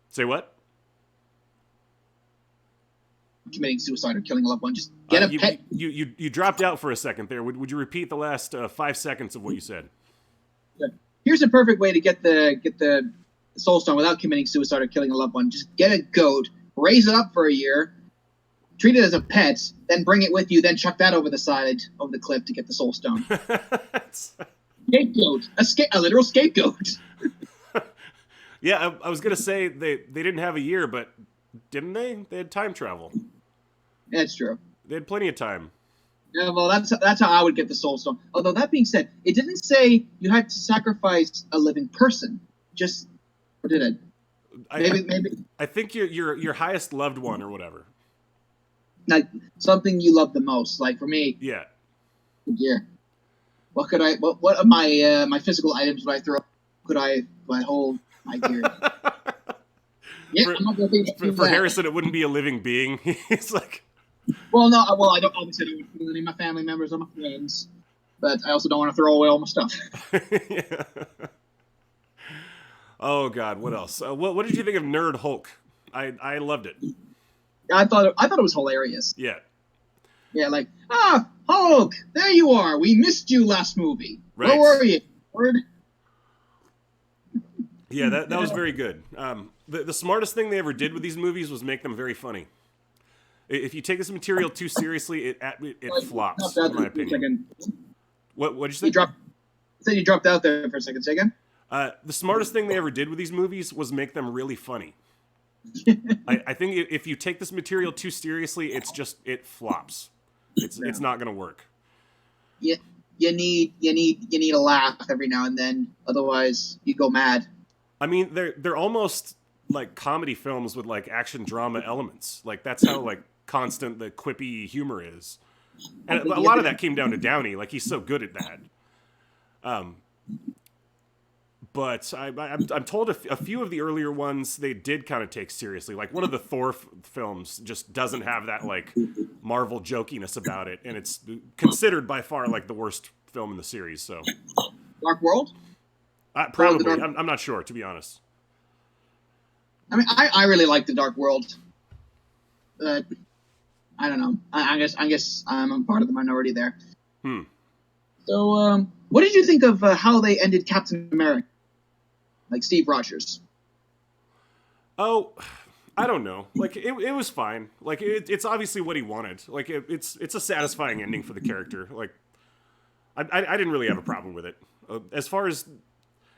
Say what? Committing suicide or killing a loved one. Just get a pet. You dropped out for a second there. Would you repeat the last 5 seconds of what you said? Here's a perfect way to get the Soul Stone without committing suicide or killing a loved one. Just get a goat, raise it up for a year, treat it as a pet, then bring it with you, then chuck that over the side of the cliff to get the Soul Stone. Scapegoat. A literal scapegoat. Yeah, I was going to say they didn't have a year, but didn't they? They had time travel. That's true. They had plenty of time. Yeah, well, that's how I would get the Soul Stone. Although, that being said, it didn't say you had to sacrifice a living person. Just, or did it? Maybe. I think your highest loved one or whatever. Like, something you love the most. Like, for me. Yeah. Gear. What could I? What of my physical items would I throw? Could I hold my gear? Yeah, I'm not gonna think for Harrison, it wouldn't be a living being. He's like, well, no, I don't obviously don't want any of my family members or my friends, but I also don't want to throw away all my stuff. Yeah. Oh God, what else? What did you think of Nerd Hulk? I loved it. I thought it was hilarious. Yeah. Yeah, like, Hulk, there you are. We missed you last movie. Right. Where were you? Word. Yeah, that was very good. The smartest thing they ever did with these movies was make them very funny. If you take this material too seriously, it flops, in my opinion. What did you say? You dropped out there for a second. Say again? The smartest thing they ever did with these movies was make them really funny. I think if you take this material too seriously, it flops. It's not going to work. Yeah, you need a laugh every now and then, otherwise you go mad. I mean, they're almost like comedy films with like action drama elements. Like that's how like constant the quippy humor is, and a lot of that came down to Downey. Like he's so good at that. But I'm told a few of the earlier ones they did kind of take seriously. Like one of the Thor films just doesn't have that like Marvel jokiness about it, and it's considered by far like the worst film in the series. So, Dark World. Probably. I'm not sure, to be honest. I mean, I really like the Dark World. I don't know. I guess I'm a part of the minority there. So, what did you think of how they ended Captain America? Like Steve Rogers. Oh, I don't know. Like it was fine. Like it's obviously what he wanted. Like it's a satisfying ending for the character. Like I didn't really have a problem with it. As far as,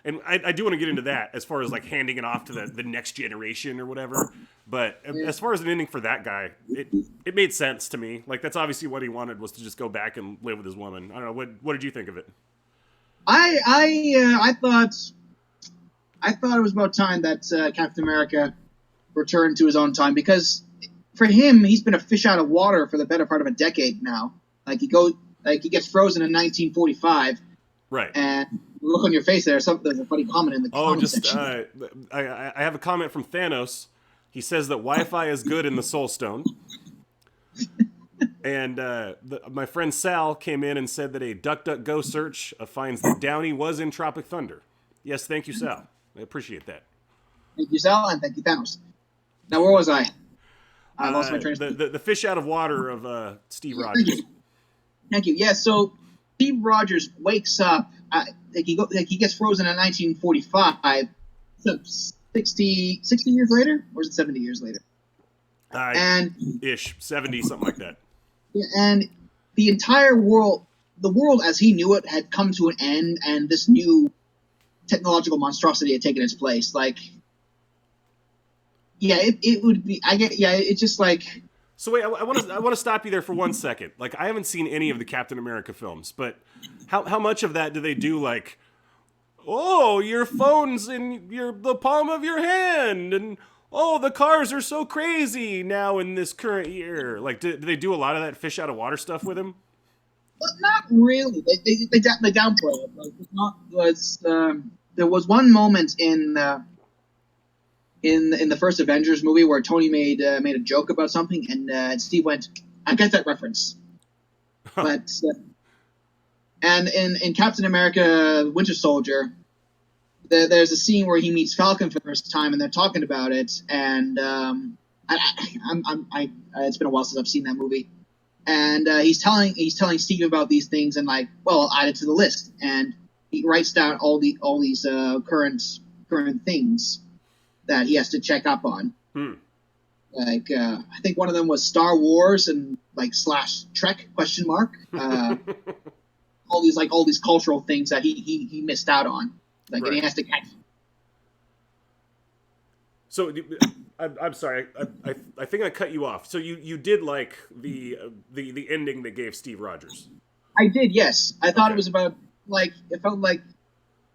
and I do want to get into that as far as like handing it off to the next generation or whatever. But as far as an ending for that guy, it made sense to me. Like that's obviously what he wanted, was to just go back and live with his woman. I don't know. What did you think of it? I thought it was about time that Captain America returned to his own time, because for him, he's been a fish out of water for the better part of a decade now. Like he gets frozen in 1945. Right. And look on your face there. There's a funny comment in the comment section. I have a comment from Thanos. He says that Wi-Fi is good in the Soul Stone. And my friend Sal came in and said that a DuckDuckGo search finds that Downey was in Tropic Thunder. Yes, thank you, Sal. I appreciate that. Thank you, Sal, and thank you, Thanos. Now, where was I? I lost my train of thought. The fish out of water of Steve Rogers. Thank you. Yeah, so Steve Rogers wakes up. He gets frozen in 1945. So 60 years later? Or is it 70 years later? And 70, something like that. and the entire world, the world as he knew it, had come to an end, and this new technological monstrosity had taken its place. Like, yeah, it would be. It's just like. So wait, I want to stop you there for 1 second. Like, I haven't seen any of the Captain America films, but how much of that do they do? Like, oh, your phone's in the palm of your hand, and oh, the cars are so crazy now in this current year. Like, do they do a lot of that fish out of water stuff with him? But not really. They downplay it. Like, it's not. There was one moment in the first Avengers movie where Tony made a joke about something, and Steve went, "I get that reference." But and in Captain America: Winter Soldier, there's a scene where he meets Falcon for the first time, and they're talking about it. And it's been a while since I've seen that movie. And he's telling Steve about these things, and like, well, I'll add it to the list. And he writes down all these current things that he has to check up on. Like, I think one of them was Star Wars and like / Trek ? All these cultural things that he missed out on. Like, right. And he has to catch. So I'm sorry. I think I cut you off. So you did like the ending they gave Steve Rogers? I did. Yes, I thought it was about like it felt like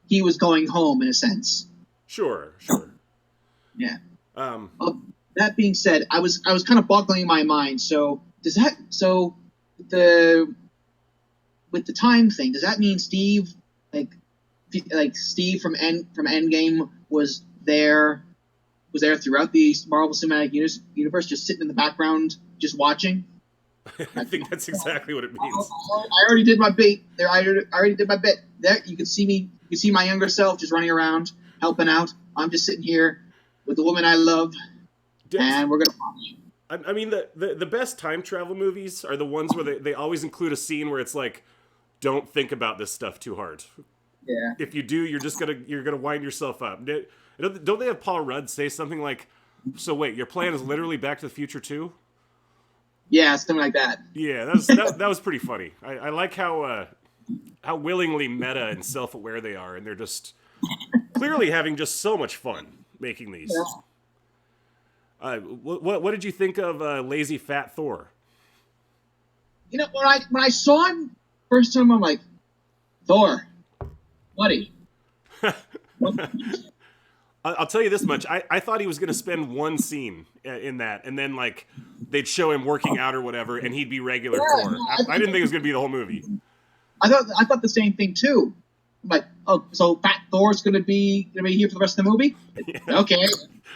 he was going home in a sense. Sure. Yeah. That being said, I was kind of boggling my mind. So with the time thing, does that mean Steve Steve from EndGame was there throughout the Marvel Cinematic Universe, just sitting in the background, just watching? I think that's exactly what it means. I already did my bait. There, I already did my bit. There, you can see me. You can see my younger self just running around, helping out. I'm just sitting here with the woman I love, and we're gonna watch. I mean, the best time travel movies are the ones where they always include a scene where it's like, don't think about this stuff too hard. Yeah. If you do, you're gonna wind yourself up. Don't they have Paul Rudd say something like, "So wait, your plan is literally Back to the Future 2?" Yeah, something like that. Yeah, that was pretty funny. I like how willingly meta and self-aware they are, and they're just clearly having just so much fun making these. Yeah. What did you think of Lazy Fat Thor? You know, when I saw him first time, I'm like, Thor, buddy. I'll tell you this much. I thought he was going to spend one scene in that, and then like they'd show him working out or whatever, and he'd be regular Thor. I didn't think it was going to be the whole movie. I thought the same thing too. I'm like, oh, so Fat Thor's going to be here for the rest of the movie? Yeah. Okay.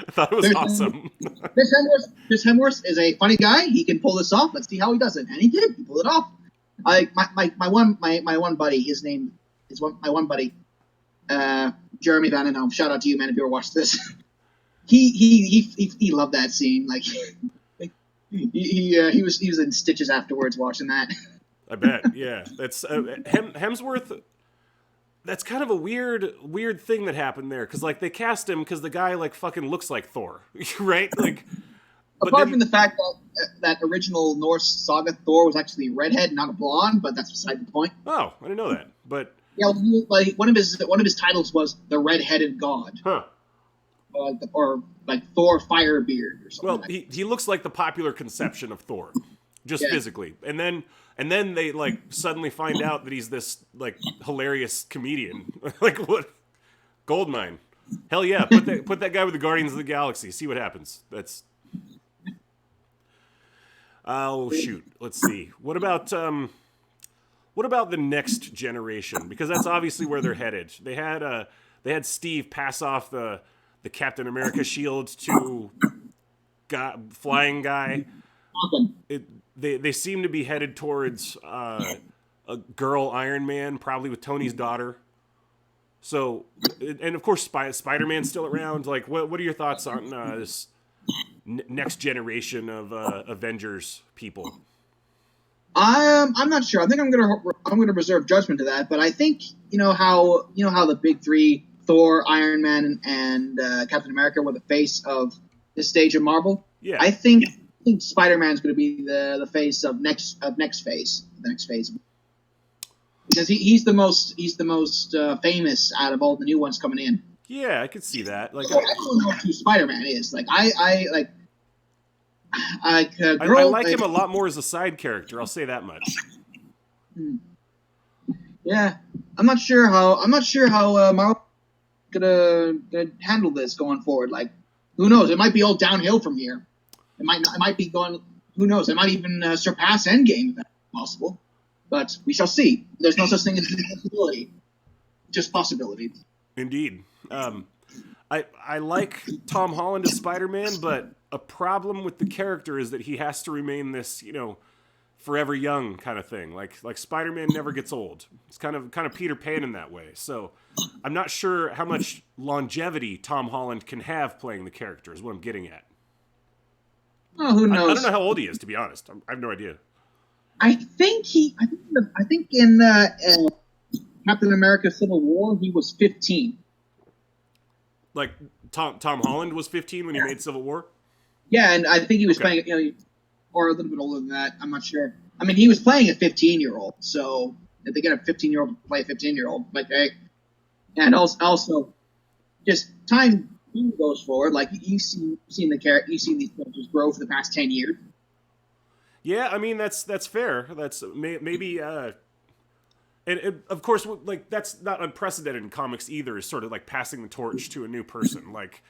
I thought it was awesome. Chris Hemsworth is a funny guy. He can pull this off. Let's see how he does it. And he did. He pulled it off. My one buddy. His name is my one buddy. Jeremy Van Enhelm. Shout out to you, man, if you ever watched this. He loved that scene. Like he was in stitches afterwards watching that. I bet. Yeah, that's Hemsworth. That's kind of a weird thing that happened there, because like they cast him because the guy like fucking looks like Thor, right? Like, apart from the fact that original Norse saga Thor was actually a redhead, not a blonde, but that's beside the point. Oh, I didn't know that. But yeah, like one of his titles was the Red-Headed God. Huh. Or like Thor Firebeard or something. Well, he looks like the popular conception of Thor, just physically, and then they like suddenly find out that he's this like hilarious comedian. Like, what? Goldmine. Hell yeah, put that guy with the Guardians of the Galaxy. See what happens. That's. Oh shoot. Let's see. What about the next generation? Because that's obviously where they're headed. They had Steve pass off the Captain America shield to flying guy. They seem to be headed towards a girl Iron Man, probably with Tony's daughter. So, and of course Spider-Man's still around. Like, what are your thoughts on this next generation of Avengers people? I'm not sure. I think I'm gonna reserve judgment to that. But I think you know how the big three, Thor, Iron Man, and Captain America, were the face of this stage of Marvel. Yeah. I think think Spider-Man's going to be the face of next phase, the next phase, because he's the most famous out of all the new ones coming in. Yeah, I could see that. Like, So everyone knows who Spider-Man is. Like I like him a lot more as a side character. I'll say that much. Yeah, I'm not sure how Marvel gonna handle this going forward. Like, who knows? It might be all downhill from here. It might be going. Who knows? It might even surpass Endgame if that's possible. But we shall see. There's no such thing as impossibility, just possibility. Indeed. I like Tom Holland as Spider-Man, but a problem with the character is that he has to remain this, forever young kind of thing. Like Spider-Man never gets old. It's kind of Peter Pan in that way. So I'm not sure how much longevity Tom Holland can have playing the character is what I'm getting at. Oh, who knows? I don't know how old he is, to be honest. I have no idea. I think in Captain America: Civil War he was 15. Like Tom Holland was 15 when he made Civil War? Yeah, and I think he was playing, or a little bit older than that. I'm not sure. I mean, he was playing a 15-year-old, so if they get a 15-year-old to play a 15-year-old, like, hey, and also just time goes forward. Like you've seen these characters grow for the past 10 years. Yeah, I mean that's fair. That's maybe. And of course, like that's not unprecedented in comics either. Is sort of like passing the torch to a new person. Like,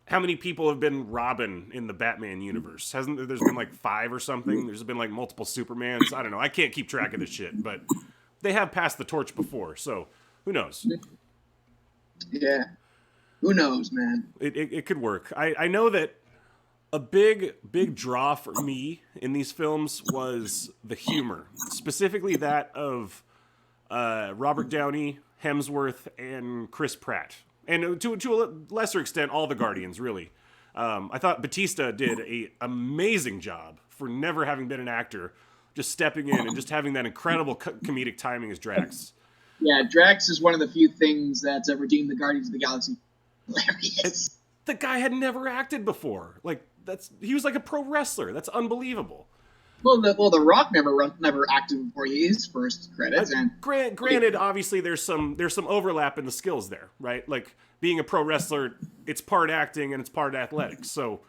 how many people have been Robin in the Batman universe? There's been like 5 or something? There's been like multiple Supermans. I don't know. I can't keep track of this shit, but they have passed the torch before. So who knows? Yeah, who knows, man? It could work. I know that a big draw for me in these films was the humor, specifically that of Robert Downey, Hemsworth, and Chris Pratt. And to a lesser extent, all the Guardians, really. I thought Batista did an amazing job for never having been an actor, just stepping in and just having that incredible comedic timing as Drax. Yeah, Drax is one of the few things that's redeemed the Guardians of the Galaxy. Hilarious. The guy had never acted before. Like he was like a pro wrestler. That's unbelievable. Well, the Rock never acted before his first credits. And granted, obviously there's some overlap in the skills there, right? Like being a pro wrestler, it's part acting and it's part athletics. So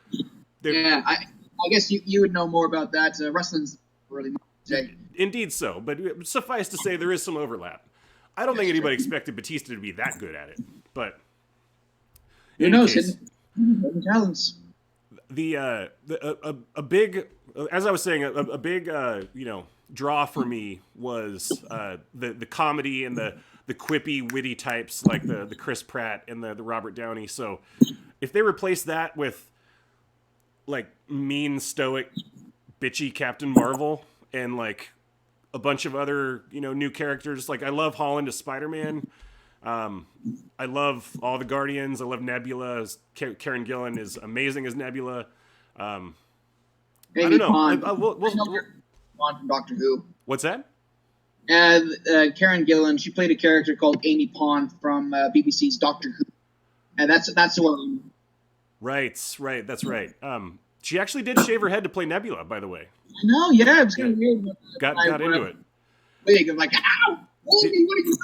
yeah, I guess you would know more about that. Wrestling's really indeed so, but suffice to say there is some overlap. I don't think anybody expected Batista to be that good at it, but who knows? Hidden talents. A big, as I was saying, a big draw for me was the comedy and the quippy, witty types like the Chris Pratt and the Robert Downey. So if they replace that with like mean, stoic, bitchy Captain Marvel and like a bunch of other new characters, like I love Holland as Spider-Man. I love all the Guardians. I love Nebula. Karen Gillan is amazing as Nebula. I don't know. We'll from Doctor Who. What's that? Karen Gillan. She played a character called Amy Pond from BBC's Doctor Who, and that's the one. Right. That's right. She actually did shave her head to play Nebula, by the way. I know. Yeah, it was kind of weird. Got into it. Big. I'm like, ow! Amy, what have you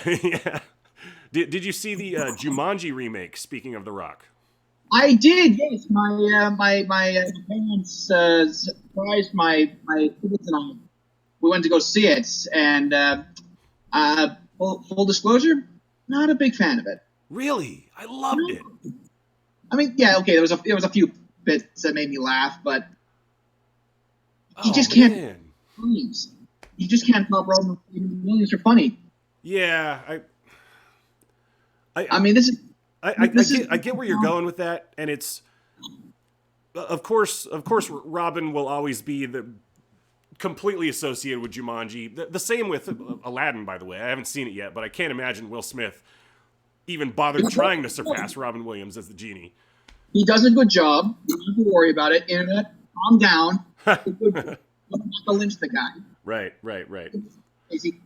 done? Yeah. Did you see the Jumanji remake? Speaking of The Rock, I did. Yes, my parents surprised my kids and I. We went to go see it, and full disclosure, not a big fan of it. Really, I loved it. I mean, yeah, okay. There was a few bits that made me laugh, but you just can't. You just can't top Robin Williams are funny. Yeah, I mean, I get where you're going with that, and it's of course Robin will always be completely associated with Jumanji. The same with Aladdin, by the way. I haven't seen it yet, but I can't imagine Will Smith even bothered trying to surpass Robin Williams as the genie. He does a good job. You don't have to worry about it. Internet, calm down. You don't have to lynch the guy. Right.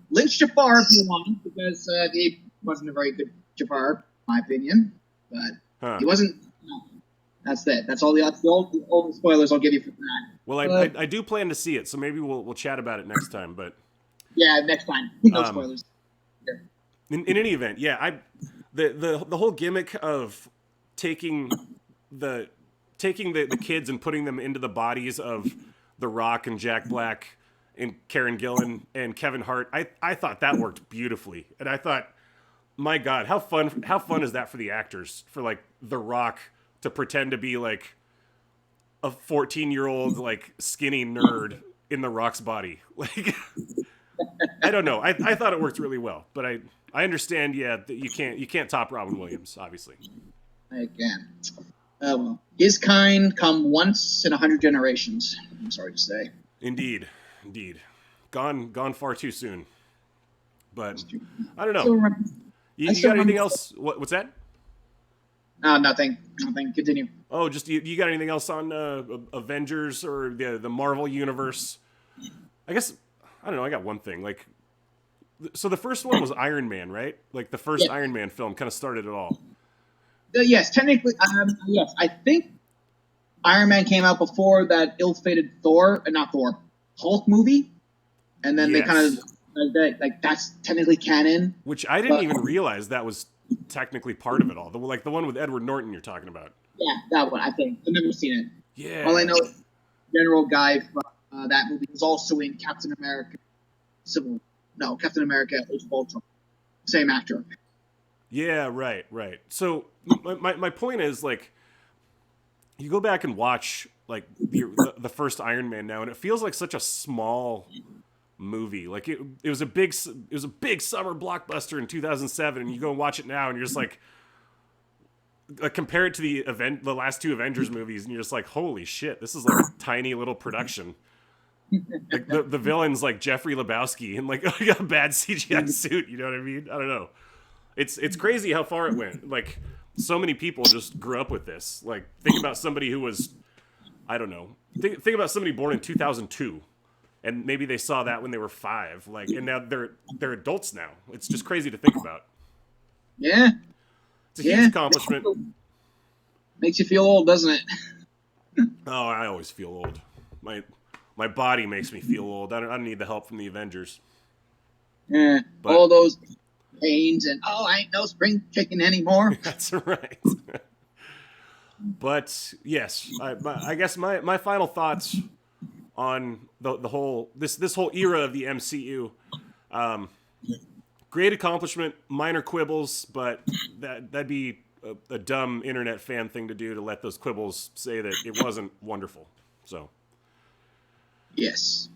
Lynch Jafar if you want, because he wasn't a very good Jafar, in my opinion. But he wasn't. That's it. That's all the spoilers I'll give you for that. Well, I do plan to see it, so maybe we'll chat about it next time. But yeah, next time. No spoilers. In any event, yeah, the whole gimmick of taking the kids and putting them into the bodies of The Rock and Jack Black and Karen Gillan and Kevin Hart, I thought that worked beautifully. And I thought, my God, how fun is that for the actors, for like The Rock to pretend to be like a 14-year-old like skinny nerd in The Rock's body. Like, I don't know. I thought it worked really well, but I understand, yeah, that you can't top Robin Williams, obviously. Again. Well, his kind come once in 100 generations, I'm sorry to say. Indeed. Gone far too soon. But I don't know. You got anything else? What's that? Nothing. Continue. Oh, just you got anything else on Avengers or the Marvel universe? I guess I don't know. I got one thing. Like, so the first one was Iron Man, right? Like the first Iron Man film kind of started it all. Yes, technically, yes. I think Iron Man came out before that ill-fated Hulk movie, and then they kind of like that's technically canon. Which I didn't even realize that was technically part of it all. The one with Edward Norton you're talking about. Yeah, that one. I think I've never seen it. Yeah. All I know is General Guy from that movie was also in Captain America: Age of Ultron. Same actor. Yeah, right. So my point is, like, you go back and watch like the first Iron Man now, and it feels like such a small movie. Like it was a big summer blockbuster in 2007, and you go and watch it now, and you're just like compare it to the last two Avengers movies, and you're just like, holy shit, this is like a tiny little production. Like the villain's like Jeffrey Lebowski in like a bad CGI suit. You know what I mean? I don't know. It's crazy how far it went. Like, so many people just grew up with this. Like, think about somebody who was, I don't know. Think about somebody born in 2002, and maybe they saw that when they were 5. Like, and now they're adults now. It's just crazy to think about. Yeah, it's a huge accomplishment. Makes you feel old, doesn't it? Oh, I always feel old. My body makes me feel old. I don't need the help from the Avengers. Yeah, but, all those pains and I ain't no spring chicken anymore. That's right. But yes, I guess my final thoughts on the whole this whole era of the MCU. Great accomplishment, minor quibbles, but that'd be a dumb internet fan thing to do, to let those quibbles say that it wasn't wonderful. So yes.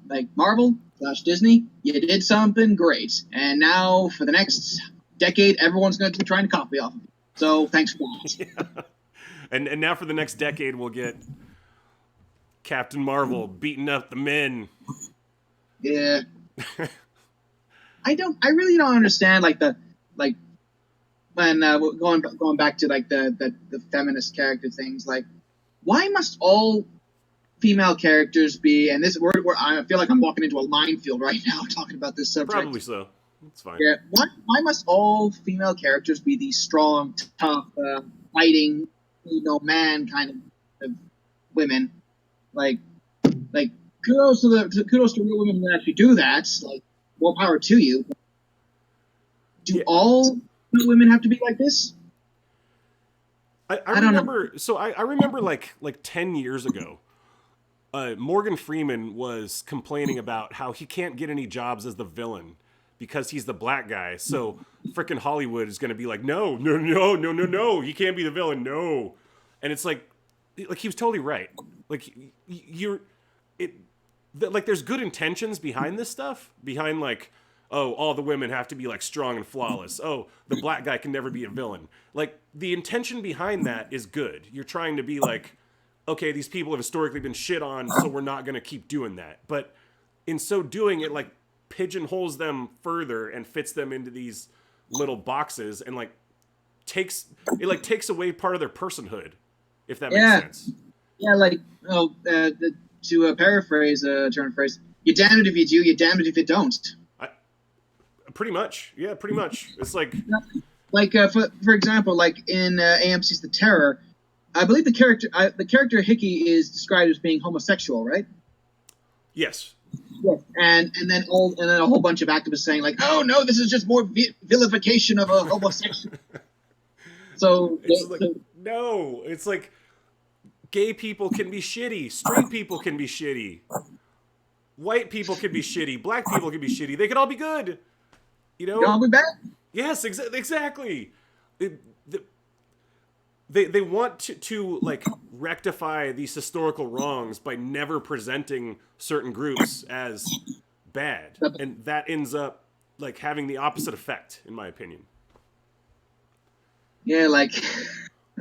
Like Marvel / Disney, you did something great, and now for the next decade, everyone's going to be trying to copy off of it. So thanks for that. Yeah. And now for the next decade, we'll get Captain Marvel beating up the men. Yeah. I really don't understand when going back to like the feminist character things. Like, why must all female characters be, and this I feel like I'm walking into a minefield right now talking about this subject. Probably so. It's fine. Yeah. Why must all female characters be these strong, tough, fighting, man kind of women? Like kudos to real women that actually do that. Like, more power to you. Do all women have to be like this? I remember. So I remember like 10 years ago. Morgan Freeman was complaining about how he can't get any jobs as the villain because he's the black guy. So frickin' Hollywood is going to be like, no, he can't be the villain, no. And it's like he was totally right. Like there's good intentions behind this stuff. Behind like, oh, all the women have to be like strong and flawless. Oh, the black guy can never be a villain. Like, the intention behind that is good. You're trying to be like, okay, these people have historically been shit on, so we're not going to keep doing that. But in so doing, it like pigeonholes them further and fits them into these little boxes, and like takes away part of their personhood, if that makes sense. Yeah, like to paraphrase a German phrase, you're damned if you do, you're damned if you don't. Pretty much, yeah, pretty much. It's like for example, like in AMC's The Terror. I believe the character Hickey is described as being homosexual, right? Yes. Yes. And then a whole bunch of activists saying like, oh no, this is just more vilification of a homosexual. So no, it's like gay people can be shitty, straight people can be shitty, white people can be shitty, black people can be shitty. They could all be good. You know? I'll be back. Yes, exactly. They want to like rectify these historical wrongs by never presenting certain groups as bad, and that ends up like having the opposite effect, in my opinion. Yeah, like,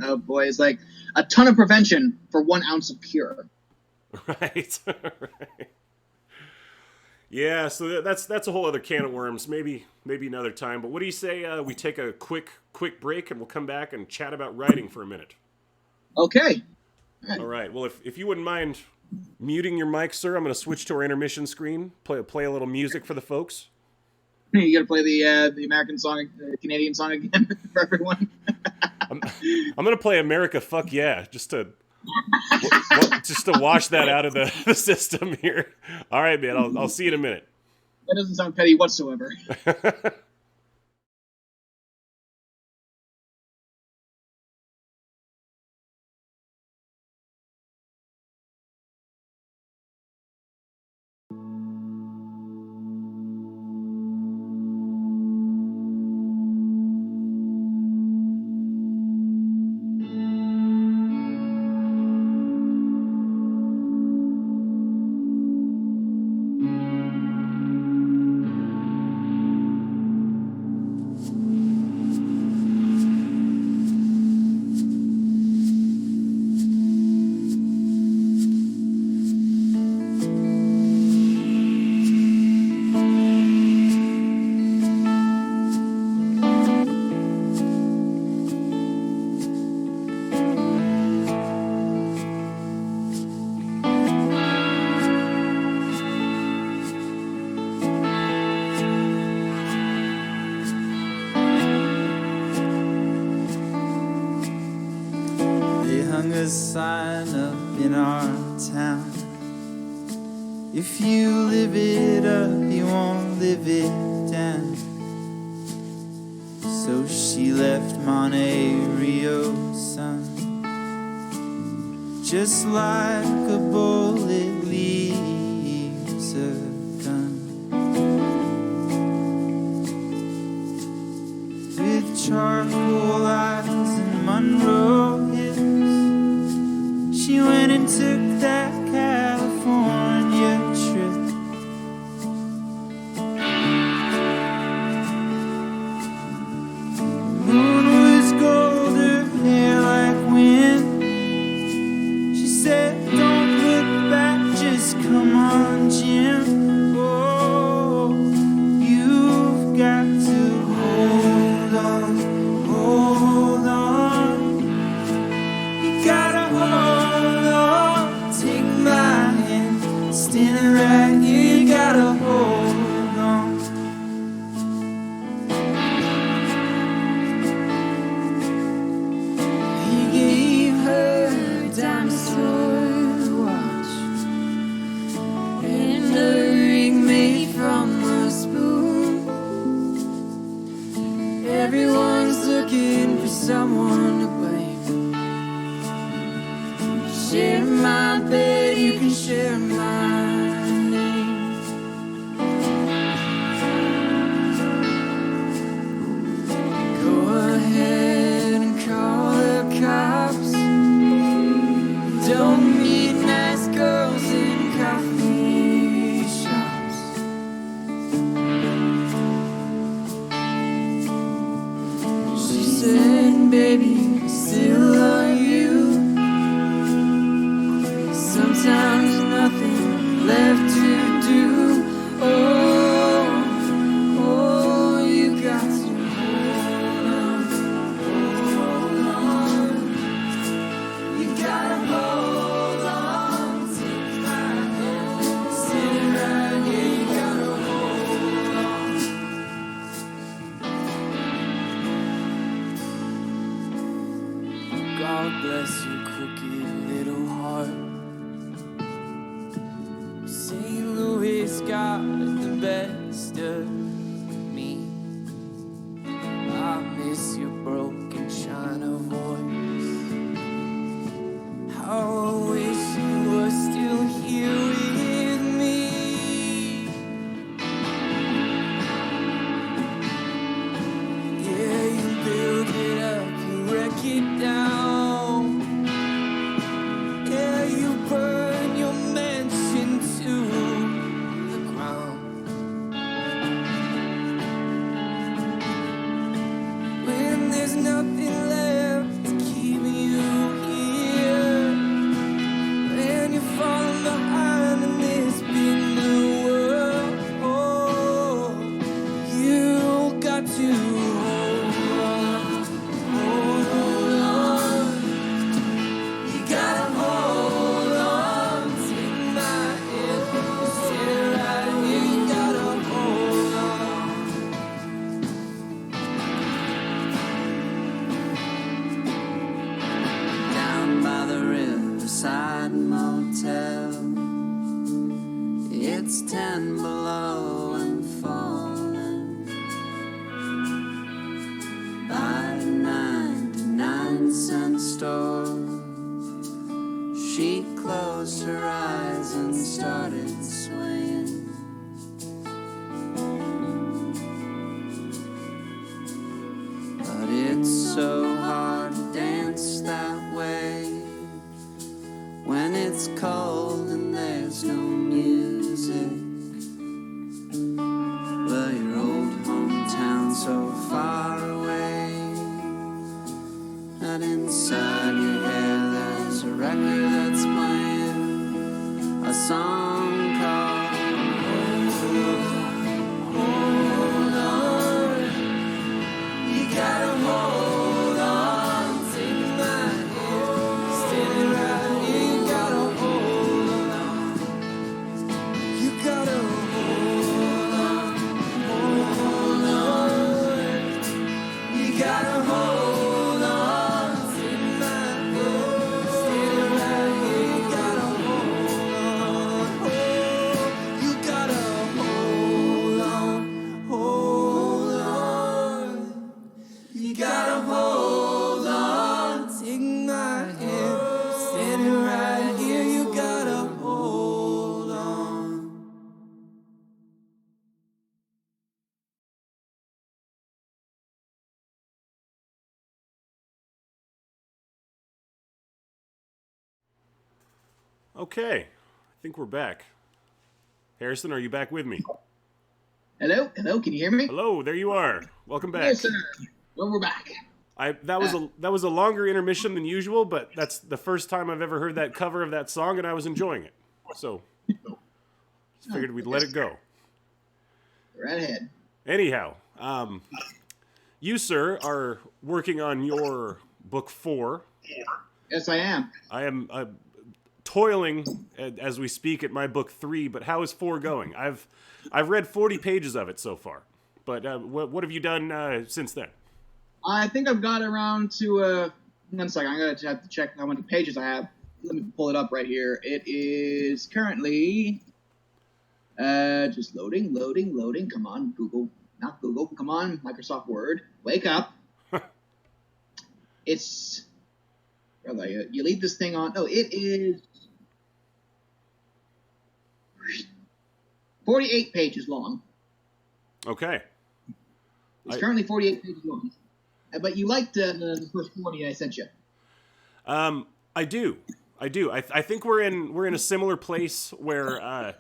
oh boy, it's like a ton of prevention for 1 ounce of cure. Right. Right. Yeah, so that's a whole other can of worms. Maybe another time. But what do you say we take a quick break and we'll come back and chat about writing for a minute? Okay. All right. Well, if you wouldn't mind muting your mic, sir, I'm going to switch to our intermission screen. Play a little music for the folks. You got to play the American song, the Canadian song again for everyone. I'm going to play America Fuck Yeah, just to wash that out of the system here. All right, man. I'll see you in a minute. That doesn't sound petty whatsoever. A sign up in our town. If you live it up, you won't live it down. So she left Monte Rio, son, just like a bullet leaves a gun. With charcoal eyes and Monroe hips, she went and took that California trip. The moon was gold, her hair like wind. She said, don't look back, just come on, Jim. Oh, you've got to hold on, hold on. You gotta hold on, take my hand, standing right here, you gotta hold on. He gave her a dinosaur watch and a ring made from a spoon. Everyone's looking for someone to blame. Share my bed, you can share my name. Go ahead and call the cops. Don't meet nice girls in coffee shops. She said, baby, I still love you. Sometimes nothing left to do. Oh, oh, you got to hold on. You gotta hold on. Take my hand, stand right here. You gotta hold on. God bless your crooked little heart. St. Louis got the best of me. I miss your broken China voice. How I wish you were still here with me. Yeah, you build it up, you wreck it down. Yeah, you burn your mansion to the ground. When there's nothing left to keep you here, when you're falling behind in this big new world, oh, you got to hold on, hold on. You gotta hold on, take my hand, stay right here. You gotta hold on. Down by the riverside motel, it's 10 below and falling. By the 99-cent store, she closed her eyes and started swaying. But it's so hard to dance that way when it's cold and there's no music. But your old hometown so far away that inside your hair there's a record that's playing a song called Hold On. You gotta hold on, take my hand, stay right here. You gotta hold on, you gotta hold on, hold on. You gotta hold on, take my hand, stay right here. You gotta hold on, you gotta hold on, hold on. You gotta hold on, take my hand, standing right here. You gotta hold on. Okay, I think we're back. Harrison, are you back with me? Hello, can you hear me? Hello, there you are. Welcome back. Yes, sir. Well, we're back. That was a longer intermission than usual, but that's the first time I've ever heard that cover of that song, and I was enjoying it. So, figured we'd let it go. Right ahead. Anyhow, you, sir, are working on your book 4. Yes, I am. I am toiling as we speak at my book 3, but how is 4 going? I've read 40 pages of it so far, but what have you done since then? I think I've got around to, 1 second, I'm going to have to check how many pages I have. Let me pull it up right here. It is currently, just loading. Come on, Google. Not Google. Come on, Microsoft Word. Wake up. It's, brother, you leave this thing on. Oh, it is 48 pages long. Okay. It's currently 48 pages long. But you liked the first 40 I sent you. I do. I think we're in a similar place where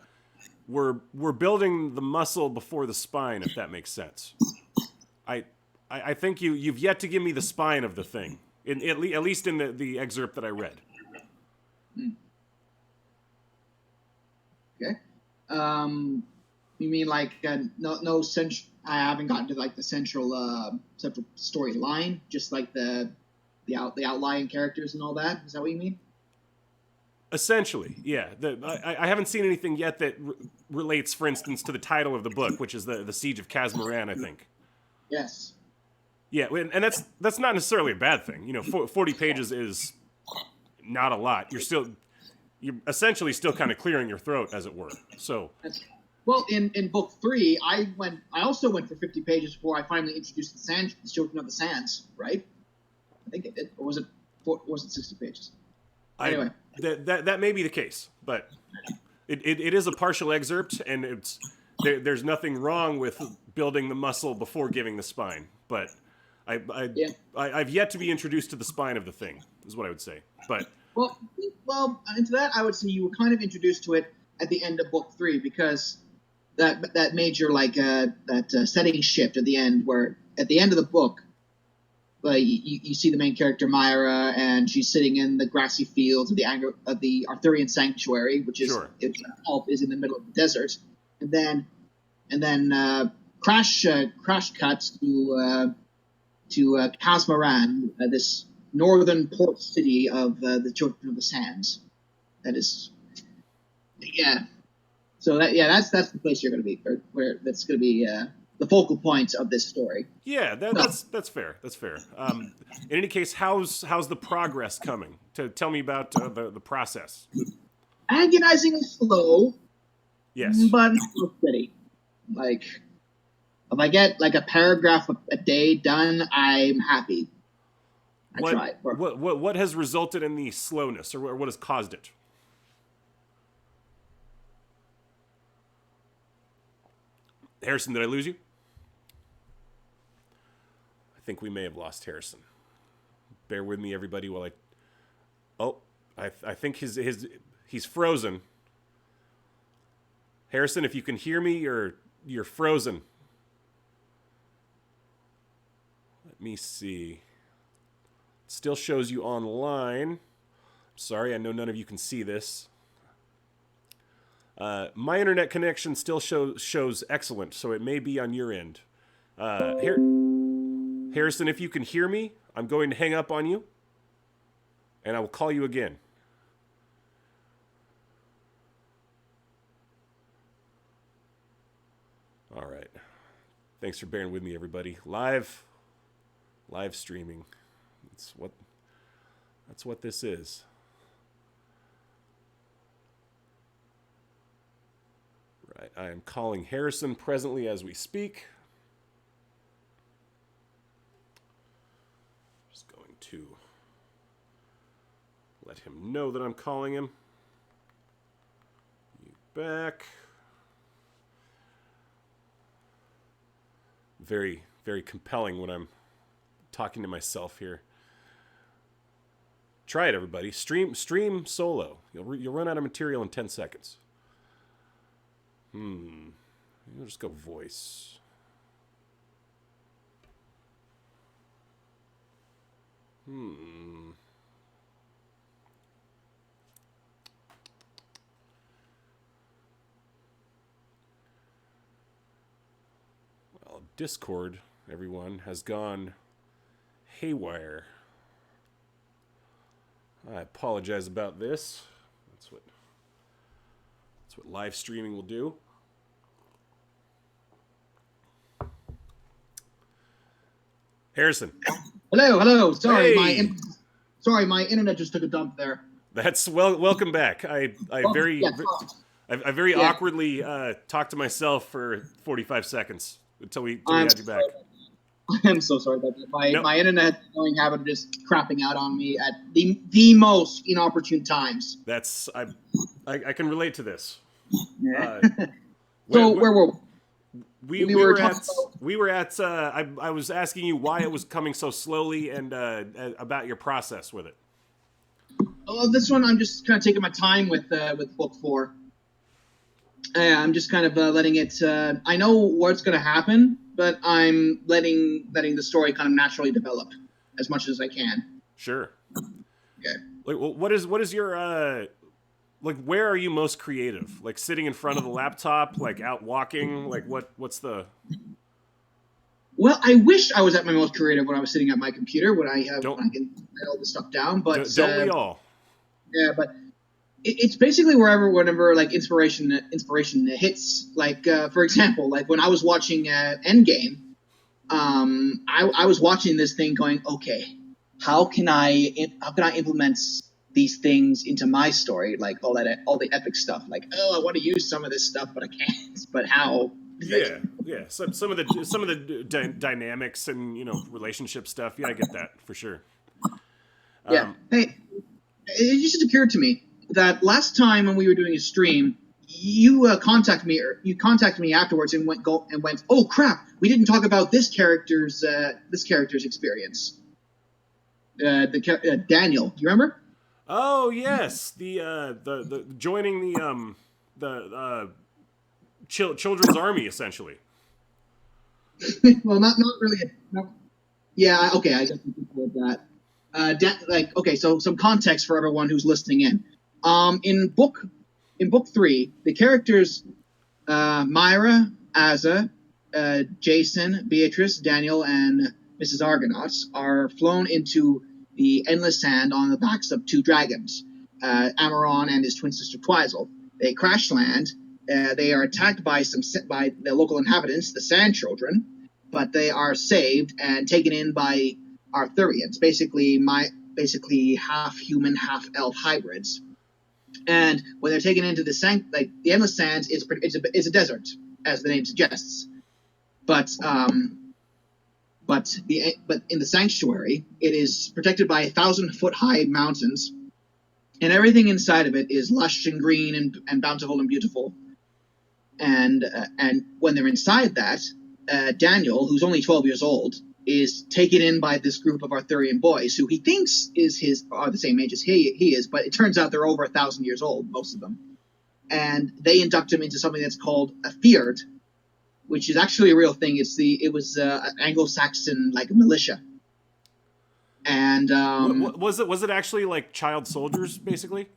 we're building the muscle before the spine, if that makes sense. I think you've yet to give me the spine of the thing, at least in the excerpt that I read. Okay. You mean like no central? I haven't gotten to like the central storyline, just like the outlying characters and all that. Is that what you mean? Essentially, yeah. I haven't seen anything yet that relates, for instance, to the title of the book, which is the Siege of Casmoran, I think. Yes. Yeah, and that's not necessarily a bad thing. 40 pages is not a lot. You're essentially still kind of clearing your throat, as it were. So, well, in book 3, I also went for 50 pages before I finally introduced the Children of the Sands, right? I think it did, or was it 60 pages? Anyway, that may be the case, but it is a partial excerpt, and there's nothing wrong with building the muscle before giving the spine. But I've yet to be introduced to the spine of the thing, is what I would say. But well, into that I would say you were kind of introduced to it at the end of book 3, because that major setting shift at the end, where at the end of the book, you see the main character Myra, and she's sitting in the grassy fields of the Arthurian sanctuary, which is sure. is in the middle of the desert, and then crash cuts to Casmaran, this northern port city of the Children of the Sands. That is, yeah. So that's the place you're going to be, where that's going to be the focal point of this story. Yeah, that's fair. That's fair. In any case, how's the progress coming? Tell me about the process. Agonizingly slow. Yes, but steady. Like, if I get like a paragraph a day done, I'm happy. I try. What has resulted in the slowness, or what has caused it? Harrison, did I lose you? I think we may have lost Harrison. Bear with me, everybody, while I think he's frozen. Harrison, if you can hear me, you're frozen. Let me see. It still shows you online. Sorry, I know none of you can see this. My internet connection still shows excellent, so it may be on your end. Harrison, if you can hear me, I'm going to hang up on you, and I will call you again. All right. Thanks for bearing with me, everybody. Live streaming. That's what this is. Right. I am calling Harrison presently as we speak. Just going to let him know that I'm calling him. You back. Very, very compelling when I'm talking to myself here. Try it, everybody. Stream solo. You'll run out of material in 10 seconds. We'll just go voice. Well, Discord, everyone, has gone haywire. I apologize about this. That's what live streaming will do. Harrison. Hello. Sorry, Hey. my internet just took a dump there. That's welcome back. I very awkwardly talked to myself for 45 seconds until we had you back. I'm so sorry about that. My internet annoying habit of just crapping out on me at the most inopportune times. I can relate to this. Yeah. Where were we? We were at. I was asking you why it was coming so slowly and about your process with it. This one I'm just kind of taking my time with book 4. I'm just kind of letting it. I know what's going to happen, but I'm letting the story kind of naturally develop as much as I can. Sure. Okay. Like, what is your like? Where are you most creative? Like sitting in front of the laptop, like out walking. Like what's the? Well, I wish I was at my most creative when I was sitting at my computer when I can write all this stuff down. But don't we all? Yeah, but it's basically whenever like inspiration hits. Like for example, like when I was watching EndGame, I was watching this thing going, okay, how can I implement these things into my story, like all the epic stuff, like, oh, I want to use some of this stuff, but I can't. But how? Yeah. Some of the dynamics and relationship stuff. Yeah, I get that for sure. Yeah. Hey, it just occurred to me that last time when we were doing a stream, you contacted me afterwards and went, oh crap, we didn't talk about this character's experience. Daniel, do you remember? Oh yes, the joining the children's army essentially. Well, not really. No. Yeah. Okay. I guess we can call it that. Okay. So some context for everyone who's listening in. In book 3, the characters Myra, Asa, Jason, Beatrice, Daniel, and Mrs. Argonauts are flown into the endless sand on the backs of 2 dragons, Amaron and his twin sister Twizel. They crash land. They are attacked by the local inhabitants, the Sand Children, but they are saved and taken in by Arthurians, basically half human, half elf hybrids. And when they're taken into the endless sands, is a desert, as the name suggests. But in the sanctuary, it is protected by 1,000-foot-high mountains, and everything inside of it is lush and green and bountiful and beautiful. And when they're inside that, Daniel, who's only 12 years old, is taken in by this group of Arthurian boys who he thinks are the same age as he is, but it turns out they're over 1,000 years old, most of them. And they induct him into something that's called a Fyrd, which is actually a real thing. It was Anglo-Saxon militia. And was it actually like child soldiers basically?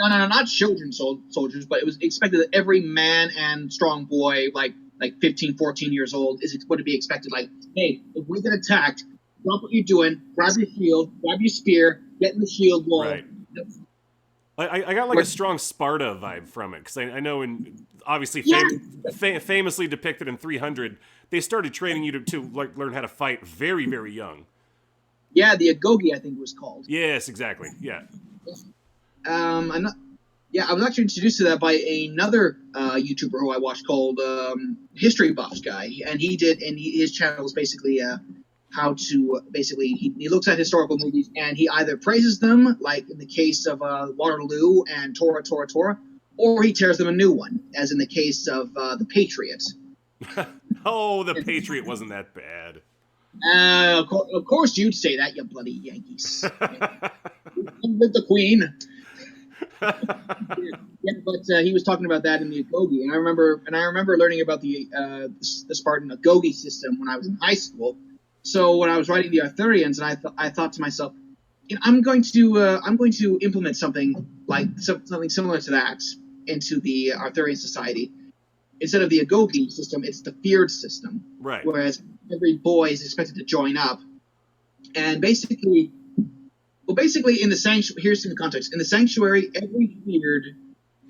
No, not children soldiers, but it was expected that every man and strong boy, like 15, 14 years old, is what to be expected. Like, hey, if we get attacked, drop what you're doing, grab your shield, grab your spear, get in the shield wall. Right. I got like a strong Sparta vibe from it, because I know obviously famously depicted in 300, they started training you to learn how to fight very, very young. Yeah, the Agogi, I think it was called. Yes, exactly. Yeah. I was actually introduced to that by another YouTuber who I watched called History Buffs guy, and his channel is basically how to he looks at historical movies and he either praises them, like in the case of Waterloo and Tora, or he tears them a new one, as in the case of The Patriot. Oh, The Patriot wasn't that bad. Of course you'd say that, you bloody Yankees. With the Queen. Yeah, but he was talking about that in the Agogi, and I remember learning about the Spartan Agogi system when I was in high school. So when I was writing the Arthurians, and I thought to myself, I'm going to implement something similar to that into the Arthurian society. Instead of the Agogi system, it's the Fyrd system, right? Whereas every boy is expected to join up, and basically in the sanctuary, here's some context. In the sanctuary,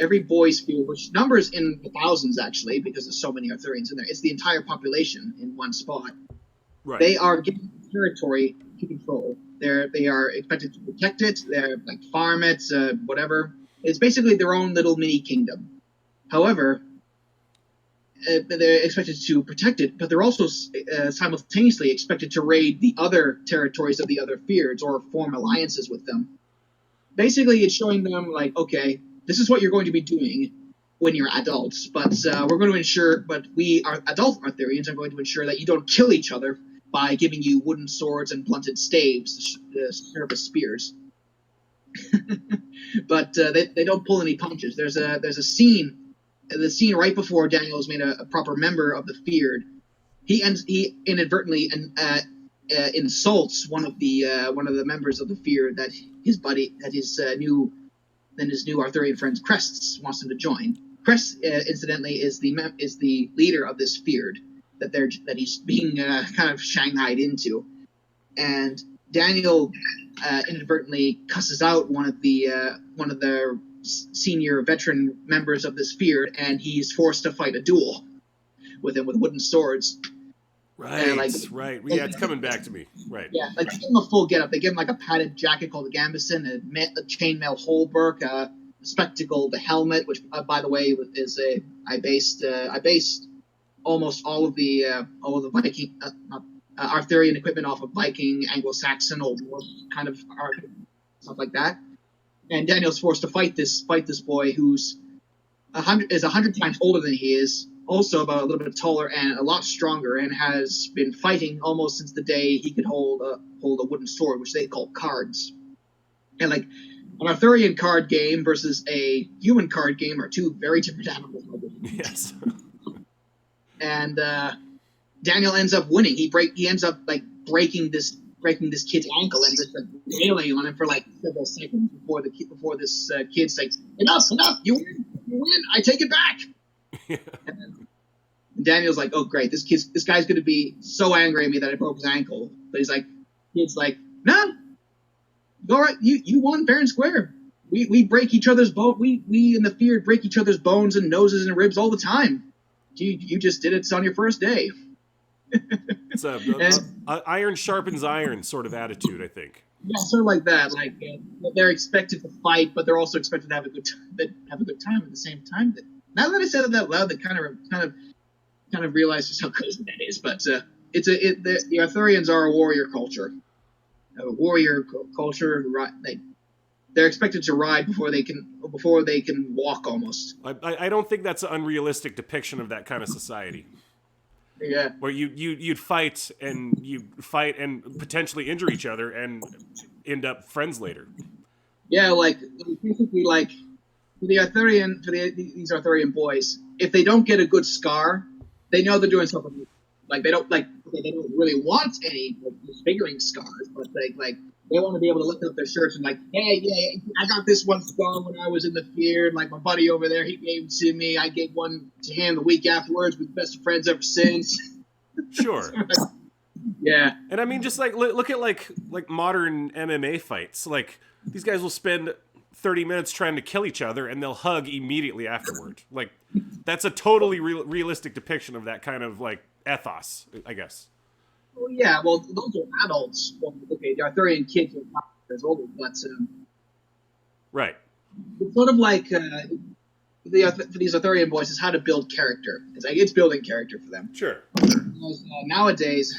every boy's Fyrd, which numbers in the thousands actually, because there's so many Arthurians in there, it's the entire population in one spot. Right. They are given territory to control. They are expected to protect it. They're farm it, whatever. It's basically their own little mini kingdom. However, they're expected to protect it, but they're also simultaneously expected to raid the other territories of the other Fyrds or form alliances with them. Basically, it's showing them okay, this is what you're going to be doing when you're adults, but we are adult Arthurians are going to ensure that you don't kill each other by giving you wooden swords and blunted staves to serve as spears. But they don't pull any punches. There's a scene. The scene right before Daniel is made a proper member of the Fyrd, he inadvertently insults one of the members of the Fyrd that his new Arthurian friend Crest wants him to join. Crest, incidentally, is the leader of this Fyrd that he's being kind of shanghaied into, and Daniel inadvertently cusses out one of the senior veteran members of this Fyrd, and he's forced to fight a duel with him with wooden swords. Right, And, like, right. Yeah, it's coming back to me. Right. Yeah, like they give him a full getup. They give him like a padded jacket called the Gambison, a chainmail Holberg, a spectacled helmet, which by the way is I based almost all of the Viking Arthurian equipment off of Viking, Anglo-Saxon, Old Norse kind of art, stuff like that. And Daniel's forced to fight this boy who's 100 times older than he is, also about a little bit taller and a lot stronger, and has been fighting almost since the day he could hold a wooden sword, which they call cards. And like an Arthurian card game versus a human card game are two very different animals. Yes. And Daniel ends up winning. He ends up like breaking this kid's ankle and just like wailing on him for like several seconds before this kid's like, enough, you win, I take it back. And Daniel's like, oh great, this guy's gonna be so angry at me that I broke his ankle. But kid's like, no, all right, you won fair and square. We break each other's we in the field break each other's bones and noses and ribs all the time. You just did it on your first day. It's a iron sharpens iron sort of attitude, I think. Yeah, sort of like that. Like they're expected to fight, but they're also expected to have a good time at the same time. Now that I said it out loud, that kind of realized just how crazy that is. But the Arthurians are a warrior culture. Right? They're expected to ride before they can walk almost. I don't think that's an unrealistic depiction of that kind of society. Yeah. Where you'd fight and potentially injure each other and end up friends later. Yeah, like basically like these Arthurian boys, if they don't get a good scar, they know they're doing something. Like they don't really want any disfiguring scars, but they want to be able to lift up their shirts and like, hey, yeah, I got this one scar when I was in the field. Like my buddy over there, he gave it to me. I gave one to him the week afterwards. We've been best of friends ever since. Sure. Yeah. And I mean, just like look at like modern MMA fights. Like these guys will spend 30 minutes trying to kill each other, and they'll hug immediately afterward. Like that's a totally realistic depiction of that kind of like ethos, I guess. Well, yeah, well, those are adults. Well, okay, the Arthurian kids are not as older, but right. It's sort of like for these Arthurian boys is how to build character. It's building character for them. Sure. Because, nowadays,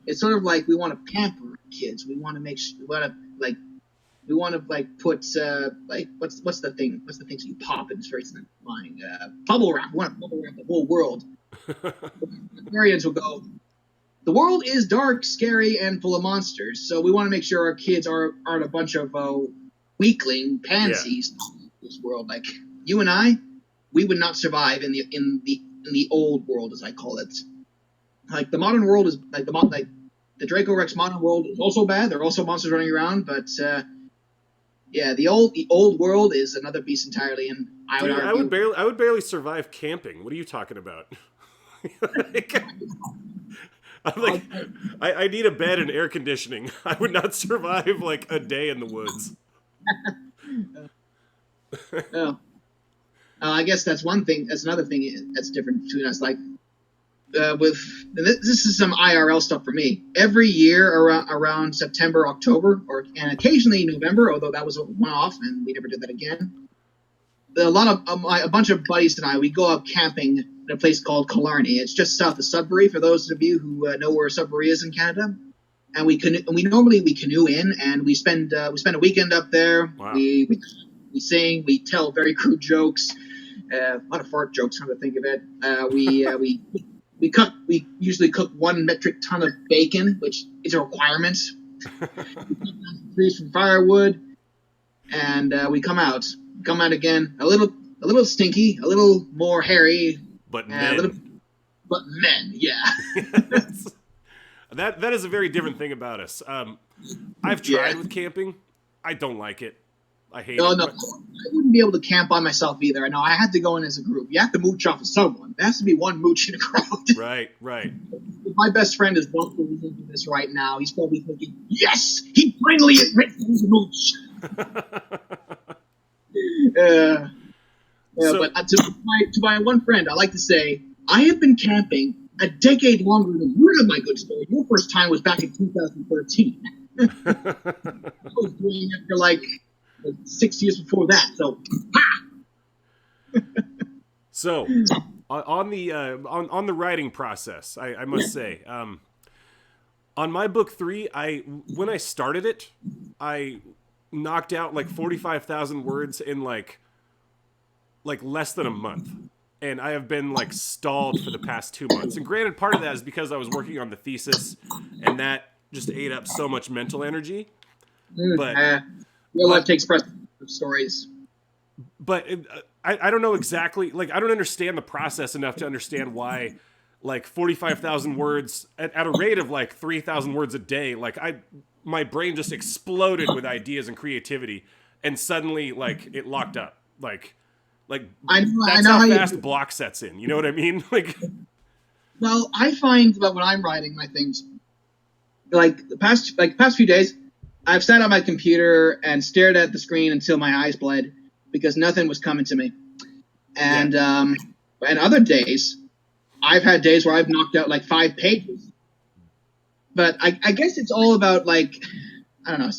it's sort of like we want to pamper kids. We want to make sure we want to put what's the thing? What's the things you pop and it's very satisfying? Bubble wrap. We want to bubble wrap the whole world. Arthurians will go, the world is dark, scary, and full of monsters, so we want to make sure our kids aren't a bunch of weakling pansies in this world. Like you and I, we would not survive in the old world, as I call it. Like the modern world is like the Draco Rex modern world is also bad. There are also monsters running around, but yeah, the old world is another beast entirely. And I would barely survive camping. What are you talking about? I'm like, I need a bed and air conditioning. I would not survive like a day in the woods. Oh. I guess that's one thing. That's another thing that's different between us. Like, this is some IRL stuff for me. Every year around September, October, and occasionally November, although that was a one-off and we never did that again. A bunch of buddies and I, we go out camping in a place called Killarney. It's just south of Sudbury, for those of you who know where Sudbury is in Canada. And we canoe in, and we spend a weekend up there. Wow. We sing, we tell very crude jokes, a lot of fart jokes. Come to think of it, we usually cook 1 metric ton of bacon, which is a requirement. We cut down trees from firewood, and we come out again a little stinky, a little more hairy, but men. But men, yeah. That is a very different thing about us. I've tried with camping. I don't like it. I hate it. No, I wouldn't be able to camp by myself either. I know I had to go in as a group. You have to mooch off of someone. There has to be one mooch in a crowd. Right. If my best friend is listening to this right now, he's probably thinking, yes, he finally admits he's a mooch. But to my one friend, I like to say, I have been camping a decade longer than you have, my good story. Your first time was back in 2013. I was doing it for like 6 years before that. So, So, on the writing process, I must say, on my book 3, when I started it, I knocked out like 45,000 words in like less than a month. And I have been like stalled for the past 2 months. And granted, part of that is because I was working on the thesis, and that just ate up so much mental energy. But real life takes precedence of stories. But I don't know exactly, like, I don't understand the process enough to understand why, like, 45,000 words at a rate of like 3,000 words a day, like, my brain just exploded with ideas and creativity, and suddenly, like, it locked up. Like that's how fast block sets in. You know what I mean? Like, well, I find that when I'm writing my things, like the past few days, I've sat on my computer and stared at the screen until my eyes bled because nothing was coming to me. And and other days, I've had days where I've knocked out like 5 pages. But I guess it's all about, like, I don't know,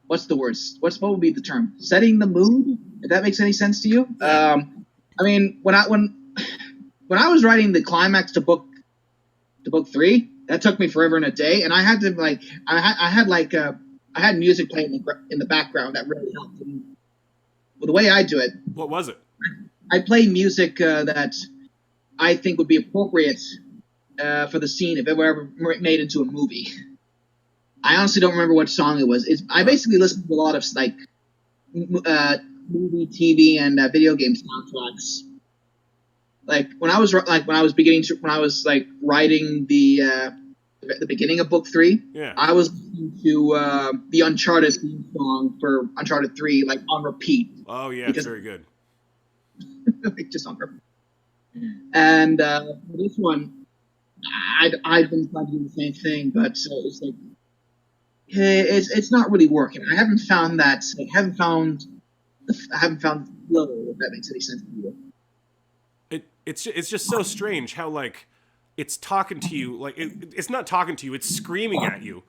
what's the words? What would be the term? Setting the mood? If that makes any sense to you. I mean, when I was writing the climax to book 3, that took me forever and a day, and I had to like I had music playing in the background that really helped. And the way I do it, what was it? I play music that I think would be appropriate for the scene if it were ever made into a movie. I honestly don't remember what song it was. I basically listened to a lot of like movie, TV, and video game soundtracks. Like when I was writing the beginning of book 3, I was listening to the Uncharted theme song for Uncharted 3 like on repeat. Oh yeah, it's very good. Like, just on repeat. And for this one, I've been trying to do the same thing, but it's like it's not really working. I haven't found the flow, if that makes any sense to you. It's just so strange how, like, it's talking to you, like, it's not talking to you, it's screaming at you,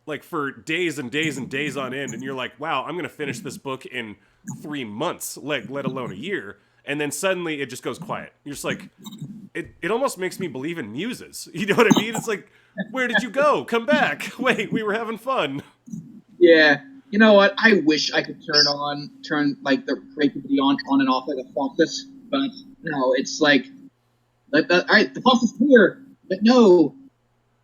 like, for days and days and days on end, and you're like, wow, I'm gonna finish this book in 3 months, like, let alone a year, and then suddenly it just goes quiet. You're just like, it almost makes me believe in muses. You know what I mean? It's like, where did you go? Come back. Wait, we were having fun. Yeah. You know what? I wish I could turn like the creativity on and off like a faucet, but no, it's like all right, the faucet's clear, but no,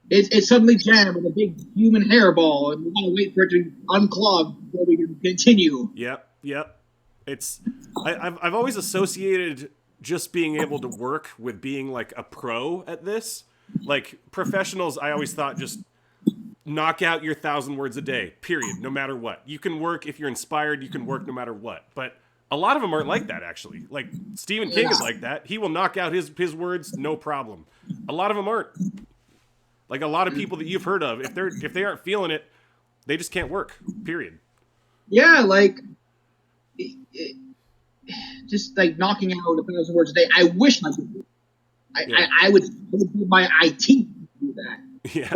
it's suddenly jammed with a big human hairball, and we gotta wait for it to unclog before we can continue. Yep. I've always associated just being able to work with being like a pro at this. Like, professionals, I always thought just knock out your 1,000 words a day, period, no matter what. You can work if you're inspired, you can work no matter what. But a lot of them aren't like that, actually. Like, Stephen King is like that. He will knock out his words, no problem. A lot of them aren't. Like, a lot of people that you've heard of, if they aren't feeling it, they just can't work, period. Yeah, like, just like knocking out 1,000 words a day. I wish I could do it. I would do my IT to do that. Yeah.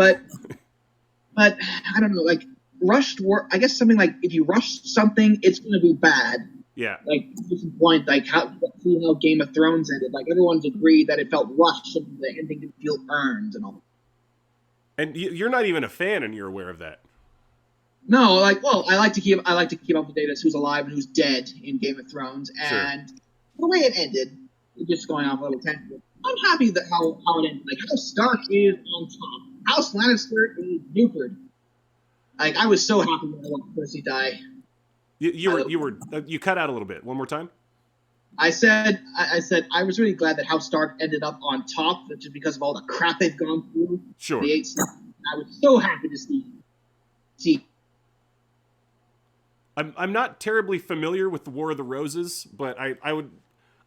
But I don't know, like, rushed work. I guess something like, if you rush something, it's going to be bad. Yeah. Like, case in point, like, see how Game of Thrones ended. Like, everyone's agreed that it felt rushed and the ending didn't feel earned and all. And you're not even a fan, and you're aware of that. No, like, well, I like to keep up to date as who's alive and who's dead in Game of Thrones, and the way it ended, just going off a little tangent. I'm happy that how it ended. Like, House Stark is on top. House Lannister is neutered. Like, I was so happy when I watched Percy die. You cut out a little bit. One more time. I said I was really glad that House Stark ended up on top, just because of all the crap they've gone through. Sure. The 8 seasons. I was so happy to see. I'm not terribly familiar with the War of the Roses, but I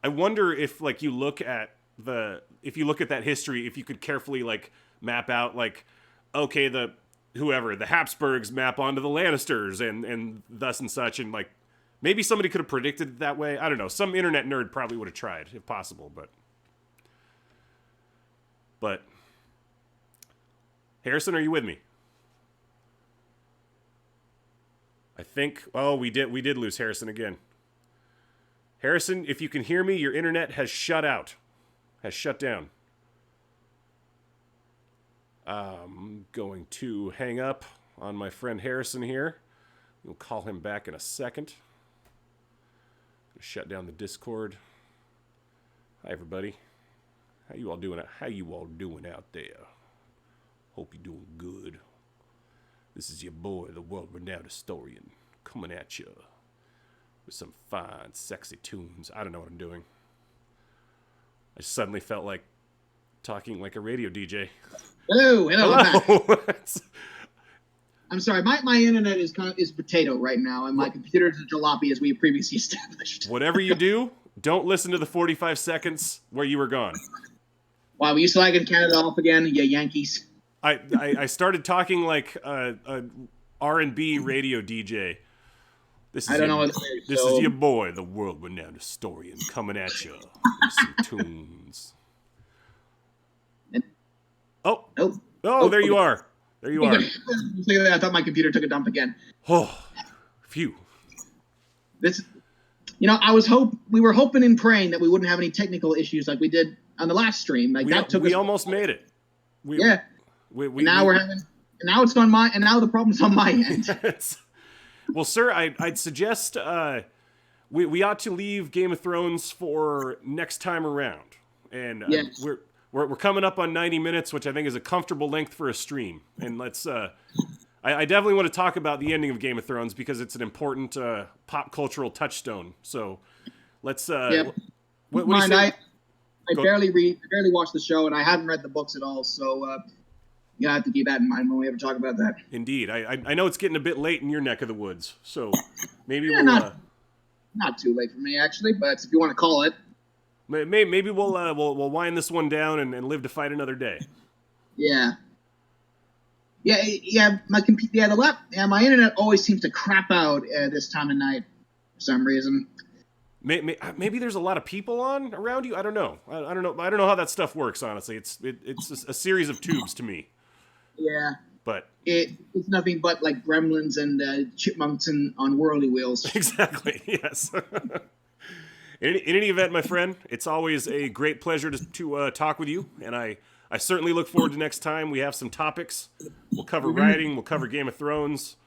wonder if, like, you look at that history, if you could carefully, like, map out, like, okay, the Habsburgs map onto the Lannisters and thus and such, and, like, maybe somebody could have predicted it that way. I don't know. Some internet nerd probably would have tried, if possible, but But Harrison, are you with me? I think. Oh, we did lose Harrison again. Harrison, if you can hear me, your internet has shut down. I'm going to hang up on my friend Harrison here. We'll call him back in a second. Shut down the Discord. Hi, everybody. How you all doing out there? Hope you're doing good. This is your boy, the world-renowned historian, coming at you with some fine, sexy tunes. I don't know what I'm doing. I suddenly felt like talking like a radio DJ. Hello. Hello. I'm sorry, my internet is potato right now, and my computer is a jalopy, as we previously established. Whatever you do, don't listen to the 45 seconds where you were gone. Wow, were you slagging Canada off again, you Yankees? I started talking like a R&B radio DJ. This is your boy, the world-renowned historian, coming at you with some tunes. Oh, there you are. There you are. I thought my computer took a dump again. Oh, phew. We were hoping and praying that we wouldn't have any technical issues like we did on the last stream. We almost made it. Now it's on my, and now the problem's on my end. Well, sir, I'd suggest we ought to leave Game of Thrones for next time around, and yes. We're coming up on 90 minutes, which I think is a comfortable length for a stream. And let's I definitely want to talk about the ending of Game of Thrones because it's an important pop cultural touchstone. So let's. What do you say? I barely watched the show, and I haven't read the books at all. So you have to keep that in mind when we ever talk about that. Indeed, I know it's getting a bit late in your neck of the woods, so maybe not too late for me actually, but if you want to call it. Maybe we'll wind this one down and live to fight another day. Yeah. My internet always seems to crap out this time of night for some reason. Maybe there's a lot of people on around you. I don't know. I don't know how that stuff works. Honestly, it's a series of tubes to me. Yeah. But it's nothing but like gremlins and chipmunks on whirly wheels. Exactly. Yes. In any event, my friend, it's always a great pleasure to talk with you, and I certainly look forward to next time. We have some topics. We'll cover writing, we'll cover Game of Thrones,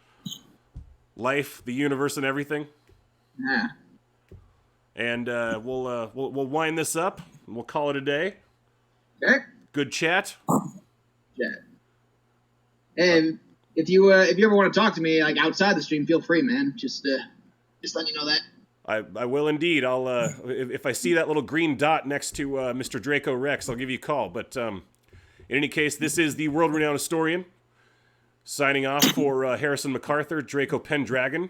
life, the universe, and everything. Yeah. And we'll wind this up, and we'll call it a day. Okay. Good chat. Chat. And if you ever want to talk to me like outside the stream, feel free, man. Just letting you know that. I will indeed. I'll if I see that little green dot next to Mr. Draco Rex, I'll give you a call. But in any case, this is the world-renowned historian signing off for Harrison McArthur, Draco Pendragon.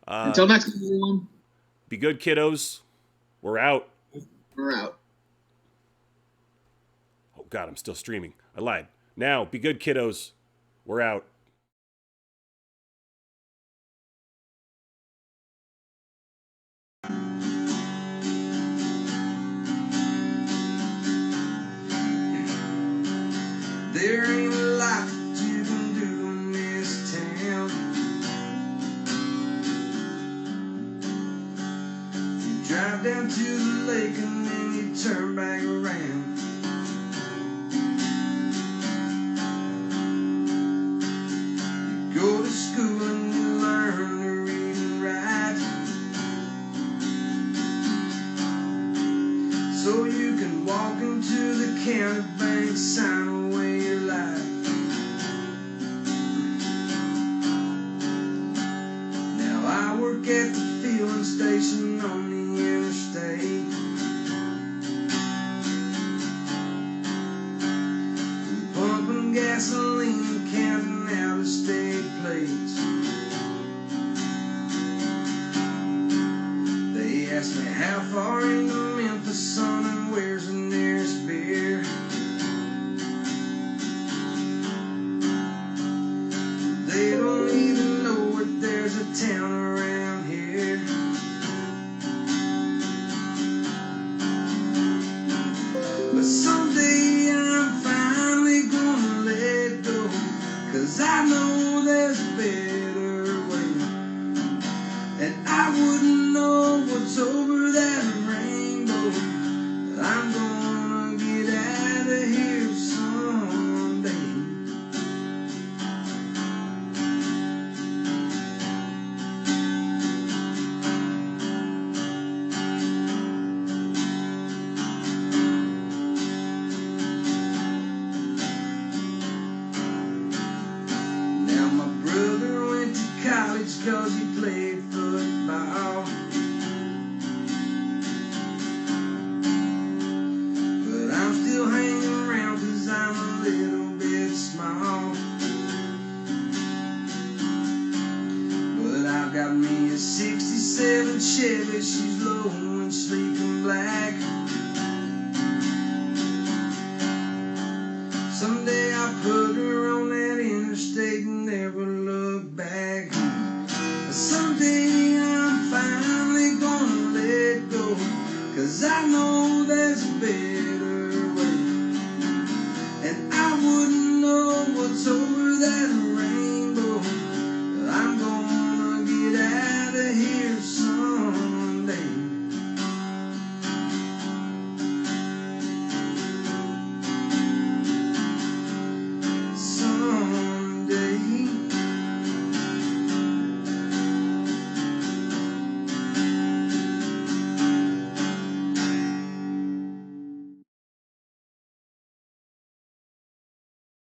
Until next time, everyone. Be good, kiddos. We're out. We're out. Oh God, I'm still streaming. I lied. Now, be good, kiddos. We're out. There ain't a lot that you can do in this town. You drive down to the lake and then you turn back around. You go to school and you learn to read and write, so you can walk into the county bank, sign away your life. Now I work at the filling station on the interstate. Pumping gasoline, counting out the state plates. They ask me how far into Memphis, son, and where's the nearest beer. They don't even know if there's a town around here. But someday I'm just 'cause you played football. But I'm still hanging around 'cause I'm a little bit small. But I've got me a 67 Chevy, she's low and sleek and black.